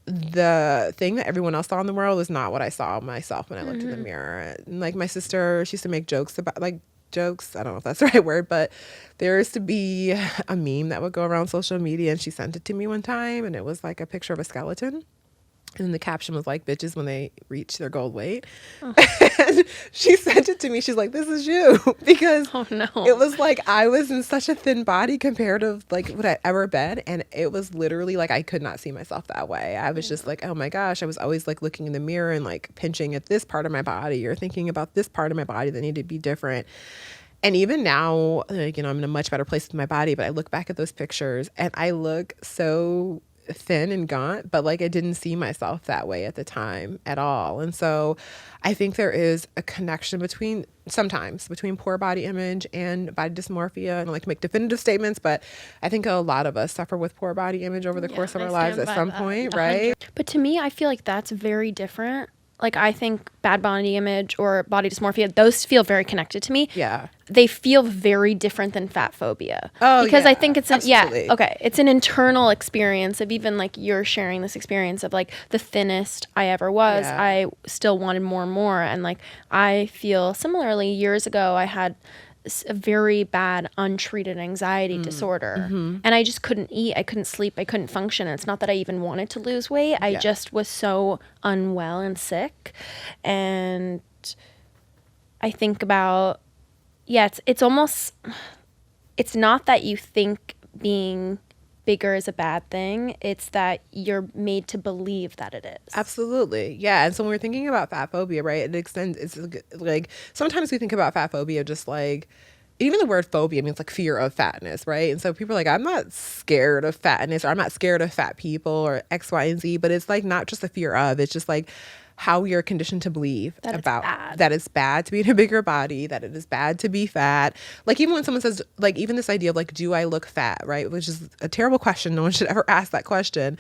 [SPEAKER 2] the thing that everyone else saw in the world was not what I saw myself when I looked in the mirror. And like my sister, she used to make jokes about like jokes. I don't know if that's the right word, but there used to be a meme that would go around social media, and she sent it to me one time, and it was like a picture of a skeleton. And the caption was like, bitches when they reach their gold weight. Oh. And she sent it to me. She's like, this is you. Because
[SPEAKER 1] oh, no.
[SPEAKER 2] It was like I was in such a thin body compared to like what I'd ever been. And it was literally like I could not see myself that way. I was just like, oh my gosh. I was always like looking in the mirror and like pinching at this part of my body or thinking about this part of my body that needed to be different. And even now, like, you know, I'm in a much better place with my body, but I look back at those pictures and I look so thin and gaunt, but like I didn't see myself that way at the time at all. And so I think there is a connection sometimes between poor body image and body dysmorphia. And I like to make definitive statements, but I think a lot of us suffer with poor body image over the course of our lives at some point, right?
[SPEAKER 1] But to me, I feel like that's very different. Like I think bad body image or body dysmorphia, those feel very connected to me.
[SPEAKER 2] Yeah.
[SPEAKER 1] They feel very different than fat phobia.
[SPEAKER 2] Oh,
[SPEAKER 1] because
[SPEAKER 2] yeah,
[SPEAKER 1] I think it's
[SPEAKER 2] absolutely.
[SPEAKER 1] it's an internal experience of even like you're sharing this experience of like the thinnest I ever was.
[SPEAKER 2] Yeah.
[SPEAKER 1] I still wanted more and more. And like I feel similarly years ago, I had a very bad untreated anxiety disorder, and I just couldn't eat, I couldn't sleep, I couldn't function. And it's not that I even wanted to lose weight, I just was so unwell and sick. And I think about it's almost, it's not that you think being bigger is a bad thing, it's that you're made to believe that it is.
[SPEAKER 2] Absolutely. Yeah. And so when we're thinking about fat phobia, right, it's like sometimes we think about fat phobia just like, even the word phobia means like fear of fatness, right? And so people are like, I'm not scared of fatness, or I'm not scared of fat people, or X, Y, and Z, but it's like not just a fear of, it's just like how we are conditioned to believe that it's bad to be in a bigger body, that it is bad to be fat. Like even when someone says, like even this idea of like, do I look fat, right? Which is a terrible question. No one should ever ask that question.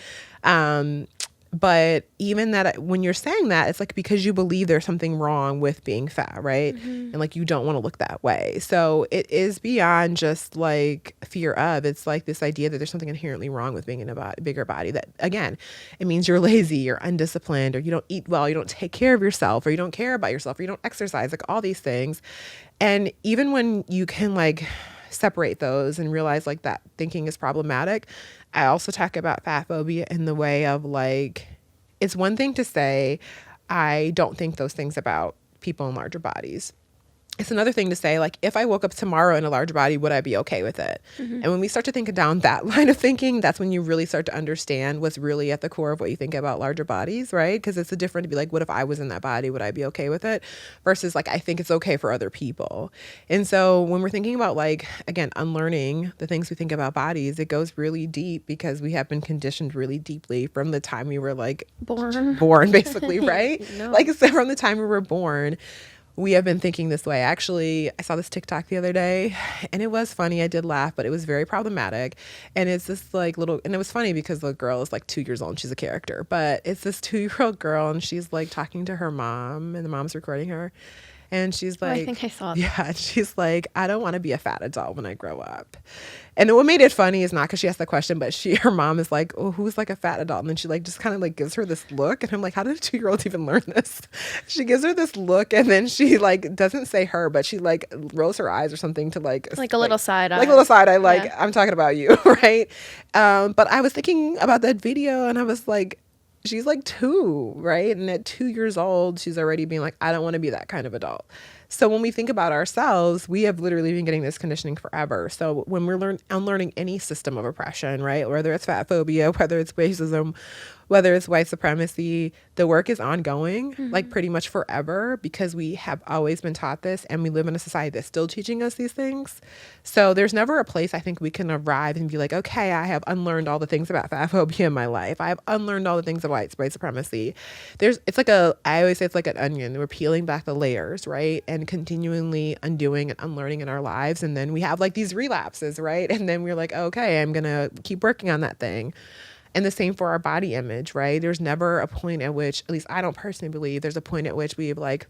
[SPEAKER 2] But even that, when you're saying that, it's like because you believe there's something wrong with being fat, right? And like you don't want to look that way. So it is beyond just like fear of. It's like this idea that there's something inherently wrong with being in a bigger body. That again, it means you're lazy, you're undisciplined, or you don't eat well, you don't take care of yourself, or you don't care about yourself, or you don't exercise, like all these things. And even when you can like separate those and realize like that thinking is problematic, I also talk about fat phobia in the way of like, it's one thing to say, I don't think those things about people in larger bodies. It's another thing to say, like, if I woke up tomorrow in a larger body, would I be okay with it? And when we start to think down that line of thinking, that's when you really start to understand what's really at the core of what you think about larger bodies, right? Because it's different to be like, what if I was in that body? Would I be okay with it? Versus like, I think it's okay for other people. And so when we're thinking about like, again, unlearning the things we think about bodies, it goes really deep because we have been conditioned really deeply from the time we were like born basically, right? Like so from the time we were born, we have been thinking this way. Actually, I saw this TikTok the other day and it was funny. I did laugh, but it was very problematic. And it's this like little, and it was funny because the girl is like 2 years old and she's a character, but it's this 2-year-old girl and she's like talking to her mom and the mom's recording her. And she's like,
[SPEAKER 1] I think I saw that.
[SPEAKER 2] Yeah, she's like, I don't want to be a fat adult when I grow up. And what made it funny is not because she asked the question, but her mom is like, oh, who's like a fat adult? And then she like just kind of like gives her this look. And I'm like, how did a 2-year-old even learn this? She gives her this look and then she like doesn't say her, but she like rolls her eyes or something to like
[SPEAKER 1] a little side eye.
[SPEAKER 2] Like a little side eye, like yeah. I'm talking about you, right? But I was thinking about that video and I was like, she's like 2, right? And at 2 years old, she's already being like, I don't want to be that kind of adult. So when we think about ourselves, we have literally been getting this conditioning forever. So when we're unlearning any system of oppression, right, whether it's fat phobia, whether it's racism, whether it's white supremacy, the work is ongoing, like pretty much forever, because we have always been taught this, and we live in a society that's still teaching us these things. So there's never a place I think we can arrive and be like, okay, I have unlearned all the things about fat phobia in my life. I have unlearned all the things of white supremacy. I always say it's like an onion. We're peeling back the layers, right? And continually undoing and unlearning in our lives. And then we have like these relapses, right? And then we're like, okay, I'm going to keep working on that thing. And the same for our body image, right? There's never a point at which, at least I don't personally believe, there's a point at which we've like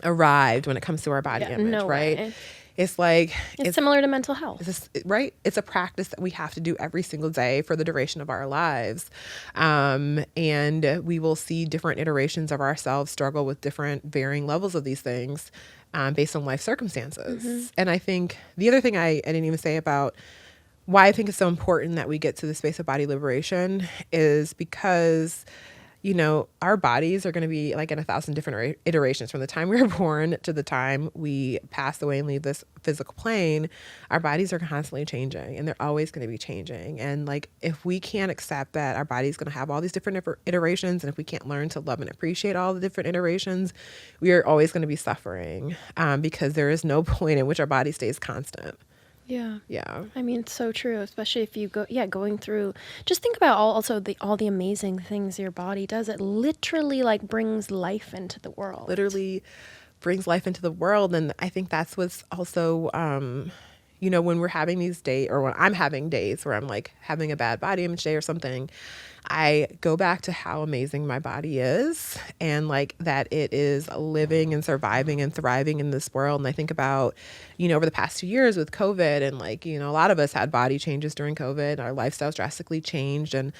[SPEAKER 2] arrived when it comes to our body image, right?
[SPEAKER 1] Way.
[SPEAKER 2] It's like
[SPEAKER 1] it's similar to mental health,
[SPEAKER 2] right? It's a practice that we have to do every single day for the duration of our lives, and we will see different iterations of ourselves struggle with different varying levels of these things, based on life circumstances. And I think the other thing I didn't even say about why I think it's so important that we get to the space of body liberation is because, you know, our bodies are going to be like in 1,000 different iterations from the time we were born to the time we pass away and leave this physical plane. Our bodies are constantly changing, and they're always going to be changing. And like, if we can't accept that our body's going to have all these different iterations, and if we can't learn to love and appreciate all the different iterations, we are always going to be suffering, because there is no point in which our body stays constant. Yeah.
[SPEAKER 1] I mean, it's so true, especially if you going through, just think about all the amazing things your body does. It literally like brings life into the world.
[SPEAKER 2] Literally brings life into the world. And I think that's what's also, you know, when we're having these days, or when I'm having days where I'm like having a bad body image day or something, I go back to how amazing my body is, and like that it is living and surviving and thriving in this world. And I think about, you know, over the past 2 years with COVID, and like, you know, a lot of us had body changes during COVID. Our lifestyles drastically changed. And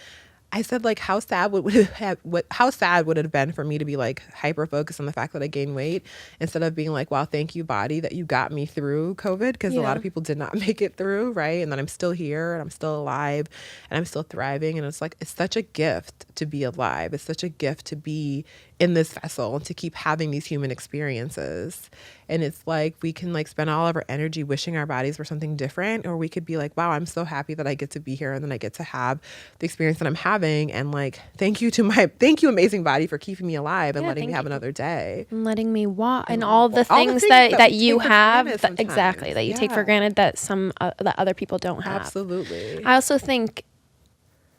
[SPEAKER 2] I said, like, how sad would it have been for me to be like hyper focused on the fact that I gained weight, instead of being like, wow, thank you, body, that you got me through COVID, because a lot of people did not make it through, right? And then I'm still here, and I'm still alive, and I'm still thriving. And it's like, it's such a gift to be alive. It's such a gift to be in this vessel and to keep having these human experiences. And it's like, we can like spend all of our energy wishing our bodies were something different, or we could be like, wow, I'm so happy that I get to be here, and then I get to have the experience that I'm having. And like, thank you, amazing body, for keeping me alive and letting me have another day.
[SPEAKER 1] And letting me walk, and all the things that you have, exactly, that you take for granted, that that other people don't have.
[SPEAKER 2] Absolutely.
[SPEAKER 1] I also think,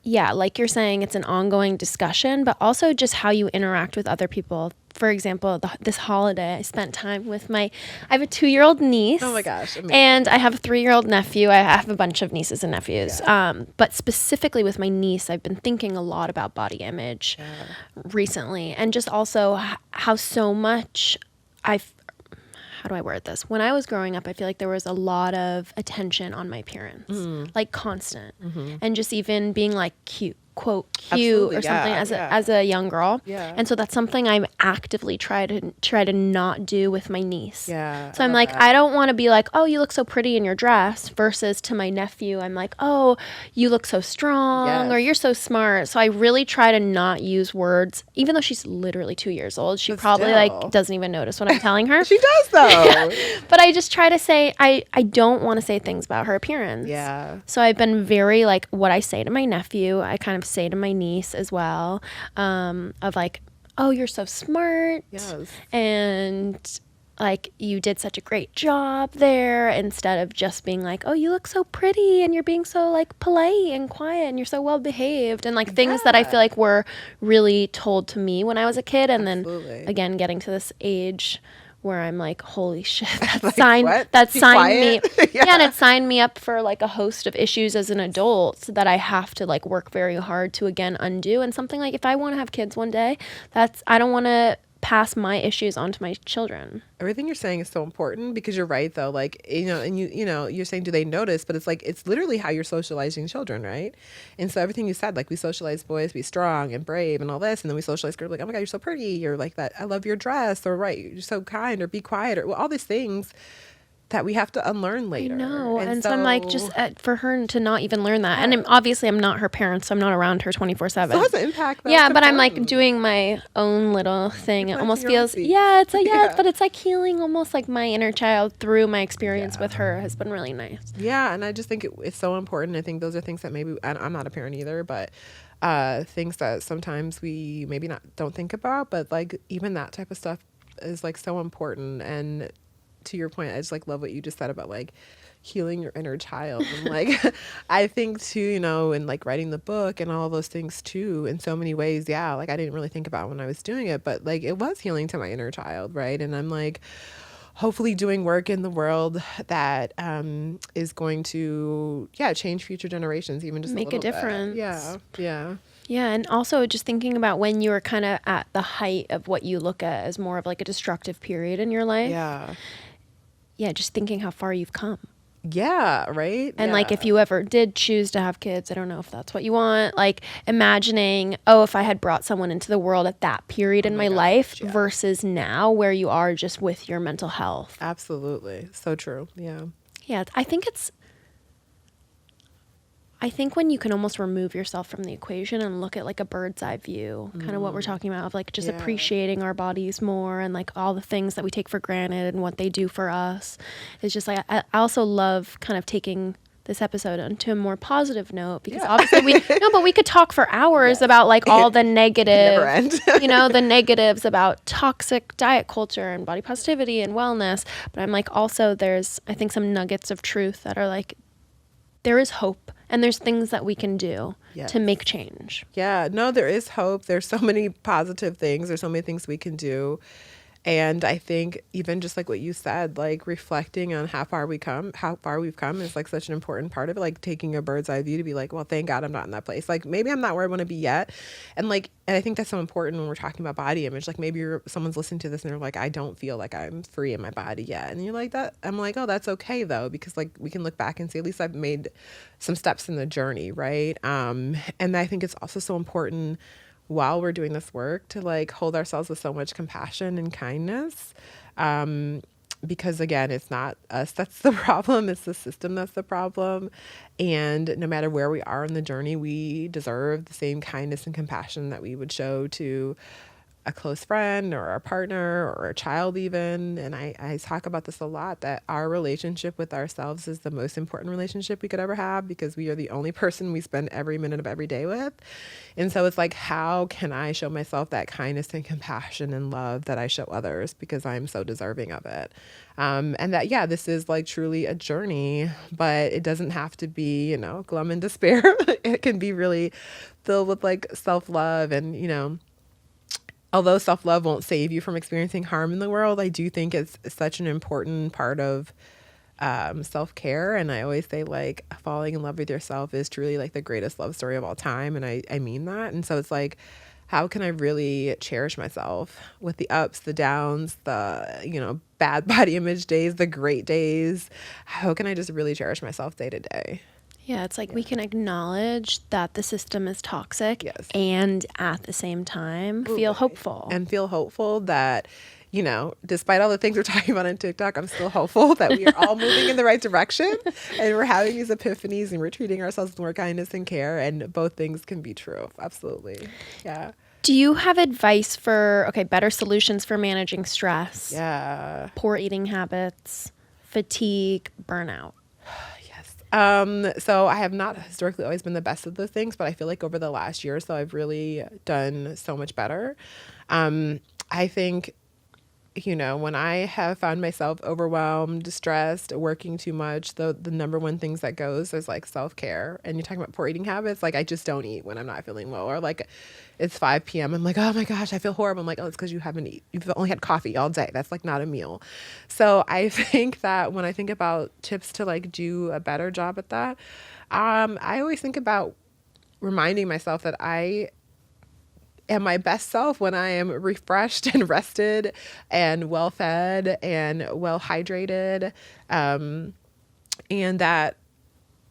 [SPEAKER 1] like you're saying, it's an ongoing discussion, but also just how you interact with other people. For example, this holiday, I spent time with I have a 2-year-old niece.
[SPEAKER 2] Oh my gosh. Amazing.
[SPEAKER 1] And I have a 3-year-old nephew. I have a bunch of nieces and nephews. Yeah. But specifically with my niece, I've been thinking a lot about body image recently, and just also how so much how do I word this? When I was growing up, I feel like there was a lot of attention on my appearance, like constant, and just even being like cute, quote cute. Absolutely, or something as a young girl. Yeah. And so that's something I'm actively try to not do with my niece. Yeah. So I'm like, I don't want to be like, oh, you look so pretty in your dress, versus to my nephew, I'm like, oh, you look so strong, or you're so smart. So I really try to not use words, even though she's literally 2 years old. She probably like doesn't even notice what I'm telling her.
[SPEAKER 2] She does though.
[SPEAKER 1] But I just try to say, I don't want to say things about her appearance. Yeah. So I've been very like, what I say to my nephew, I kind of say to my niece as well, of like, oh, you're so smart. Yes. And like, you did such a great job there, instead of just being like, oh, you look so pretty, and you're being so like polite and quiet, and you're so well behaved, and like things that I feel like were really told to me when I was a kid. And then again, getting to this age where I'm like, holy shit, that like, signed me. And it signed me up for like a host of issues as an adult that I have to like work very hard to again undo. And something like, if I want to have kids one day, I don't want to pass my issues on to my children.
[SPEAKER 2] Everything you're saying is so important, because you're right though, like, you know, and you know, you're saying, do they notice? But it's like, it's literally how you're socializing children, right? And so everything you said, like, we socialize boys to be strong and brave and all this, and then we socialize girls like, oh my God, you're so pretty, you're like that, I love your dress, or right, you're so kind, or be quiet, or well, all these things. that we have to unlearn
[SPEAKER 1] I
[SPEAKER 2] later.
[SPEAKER 1] know. And so I'm like, just for her to not even learn that. And obviously I'm not her parent, so I'm not around her 24/7.
[SPEAKER 2] So has an impact.
[SPEAKER 1] Yeah, but I'm like doing my own little thing. It almost feels, but it's like healing almost like my inner child through my experience with her has been really nice.
[SPEAKER 2] Yeah, and I just think it's so important. I think those are things that maybe, I'm not a parent either, but things that sometimes we maybe don't think about, but like even that type of stuff is like so important. And to your point, I just like love what you just said about like healing your inner child. And like I think too, you know, and like writing the book and all those things too, in so many ways, like I didn't really think about when I was doing it, but like it was healing to my inner child, right? And I'm like hopefully doing work in the world that is going to change future generations, even just
[SPEAKER 1] make a difference.
[SPEAKER 2] Yeah,
[SPEAKER 1] and also just thinking about when you were kind of at the height of what you look at as more of like a destructive period in your life. Just thinking how far you've come.
[SPEAKER 2] Right.
[SPEAKER 1] And like if you ever did choose to have kids, I don't know if that's what you want, like imagining, if I had brought someone into the world at that period in my life versus now where you are just with your mental health.
[SPEAKER 2] Absolutely. So true. Yeah,
[SPEAKER 1] I think when you can almost remove yourself from the equation and look at like a bird's eye view, kind of what we're talking about of like just appreciating our bodies more and like all the things that we take for granted and what they do for us. It's just like, I also love kind of taking this episode onto a more positive note because obviously we could talk for hours about like all the negative, the negatives about toxic diet culture and body positivity and wellness. But I'm like, also there's, I think, some nuggets of truth that are like, there is hope and there's things that we can do to make change.
[SPEAKER 2] Yeah, no, there is hope. There's so many positive things. There's so many things we can do. And I think even just like what you said, like reflecting on how far we've come is like such an important part of it. Like taking a bird's eye view to be like, well, thank God I'm not in that place. Like maybe I'm not where I want to be yet. And I think that's so important when we're talking about body image. Like maybe someone's listening to this and they're like, I don't feel like I'm free in my body yet. And you're like that. I'm like, oh, that's okay though, because like we can look back and say, at least I've made some steps in the journey. Right. And I think it's also so important while we're doing this work to like hold ourselves with so much compassion and kindness. Because again, it's not us that's the problem, it's the system that's the problem. And no matter where we are in the journey, we deserve the same kindness and compassion that we would show to a close friend or a partner or a child even. And I talk about this a lot, that our relationship with ourselves is the most important relationship we could ever have because we are the only person we spend every minute of every day with. And so it's like, how can I show myself that kindness and compassion and love that I show others because I'm so deserving of it? And that, this is like truly a journey, but it doesn't have to be, glum and despair. It can be really filled with like self-love and, although self-love won't save you from experiencing harm in the world, I do think it's such an important part of self-care. And I always say like falling in love with yourself is truly like the greatest love story of all time. And I mean that. And so it's like, how can I really cherish myself with the ups, the downs, the, bad body image days, the great days? How can I just really cherish myself day to day?
[SPEAKER 1] Yeah, it's like we can acknowledge that the system is toxic and at the same time feel hopeful.
[SPEAKER 2] And feel hopeful that, despite all the things we're talking about on TikTok, I'm still hopeful that we are all moving in the right direction and we're having these epiphanies and we're treating ourselves with more kindness and care, and both things can be true. Absolutely. Yeah.
[SPEAKER 1] Do you have advice for, better solutions for managing stress?
[SPEAKER 2] Yeah.
[SPEAKER 1] Poor eating habits, fatigue, burnout?
[SPEAKER 2] So I have not historically always been the best at those things, but I feel like over the last year or so, I've really done so much better. I think, when I have found myself overwhelmed, stressed, working too much, the number one things that goes is like self-care. And you're talking about poor eating habits. Like I just don't eat when I'm not feeling well, or like it's 5 p.m. I'm like, oh my gosh, I feel horrible. I'm like, oh, it's because you've only had coffee all day. That's like not a meal. So I think that when I think about tips to like do a better job at that, I always think about reminding myself that I am my best self when I am refreshed and rested and well fed and well hydrated. And that,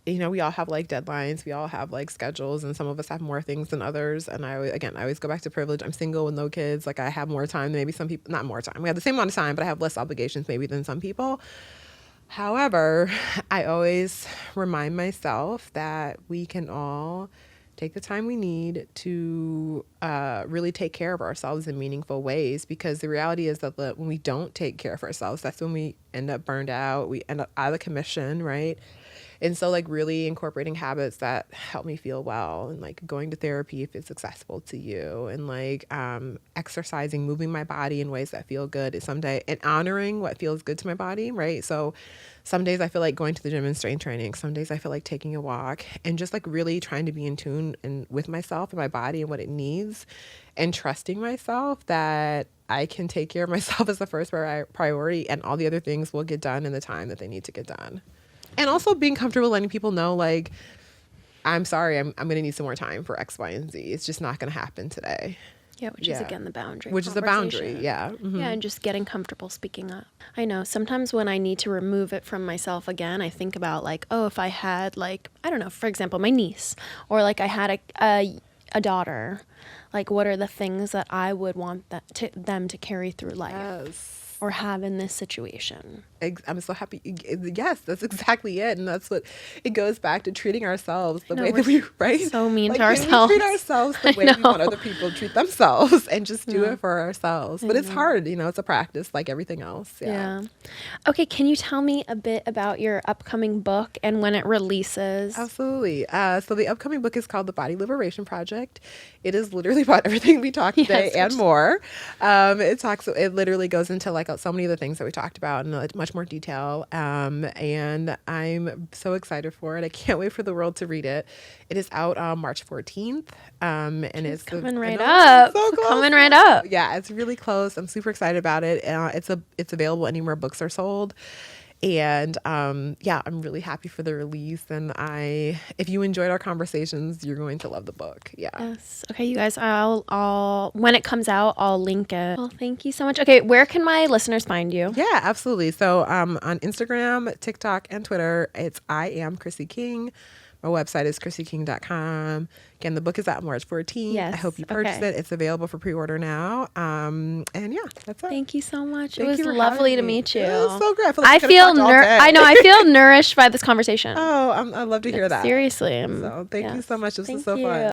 [SPEAKER 2] we all have like deadlines, we all have like schedules, and some of us have more things than others. And I always go back to privilege. I'm single with no kids. Like I have more time than maybe some people, not more time. We have the same amount of time, but I have less obligations maybe than some people. However, I always remind myself that we can all take the time we need to really take care of ourselves in meaningful ways, because the reality is that when we don't take care of ourselves, that's when we end up burned out, we end up out of commission, right? And so like really incorporating habits that help me feel well, and like going to therapy if it's accessible to you, and like exercising, moving my body in ways that feel good is someday, and honoring what feels good to my body, right? So some days I feel like going to the gym and strength training. Some days I feel like taking a walk, and just like really trying to be in tune and with myself and my body and what it needs, and trusting myself that I can take care of myself as the first priority, and all the other things will get done in the time that they need to get done. And also being comfortable letting people know, like, I'm sorry, I'm going to need some more time for X, Y, and Z. It's just not going to happen today.
[SPEAKER 1] Yeah, which is again the boundary.
[SPEAKER 2] Which is the boundary, yeah. Mm-hmm.
[SPEAKER 1] Yeah, and just getting comfortable speaking up. I know sometimes when I need to remove it from myself again, I think about like, oh, if I had like, I don't know, for example, my niece, or like I had a daughter, like what are the things that I would want them to carry through life?
[SPEAKER 2] Yes.
[SPEAKER 1] Or have in this situation.
[SPEAKER 2] I'm so happy. Yes, that's exactly it. And that's what it goes back to, treating ourselves the way that we, right?
[SPEAKER 1] So mean
[SPEAKER 2] like,
[SPEAKER 1] to ourselves.
[SPEAKER 2] We treat ourselves the way we want other people to treat themselves, and just do it for ourselves. But it's hard, it's a practice like everything else. Yeah.
[SPEAKER 1] Okay, can you tell me a bit about your upcoming book and when it releases?
[SPEAKER 2] Absolutely. So the upcoming book is called The Body Liberation Project. It is literally about everything we talked today and more. It literally goes into like so many of the things that we talked about in much more detail. And I'm so excited for it. I can't wait for the world to read it. It is out on March 14th. And it's
[SPEAKER 1] coming right up.
[SPEAKER 2] So close.
[SPEAKER 1] Coming right up.
[SPEAKER 2] Yeah, it's really close. I'm super excited about it. It's available anywhere books are sold. And I'm really happy for the release. And if you enjoyed our conversations, you're going to love the book. Yeah.
[SPEAKER 1] Yes. Okay, you guys, I'll when it comes out, I'll link it. Well, thank you so much. Okay, where can my listeners find you?
[SPEAKER 2] Yeah, absolutely. So on Instagram, TikTok, and Twitter, I am Chrissy King. My website is chrissyking.com. Again, the book is out March 14th.
[SPEAKER 1] Yes.
[SPEAKER 2] I hope you purchase it. It's available for pre-order now. And yeah, that's it.
[SPEAKER 1] Thank you so much. It was lovely to meet you.
[SPEAKER 2] It was so great.
[SPEAKER 1] I feel nourished by this conversation.
[SPEAKER 2] Oh, I love to hear that.
[SPEAKER 1] Seriously.
[SPEAKER 2] So thank you so much. This was so fun.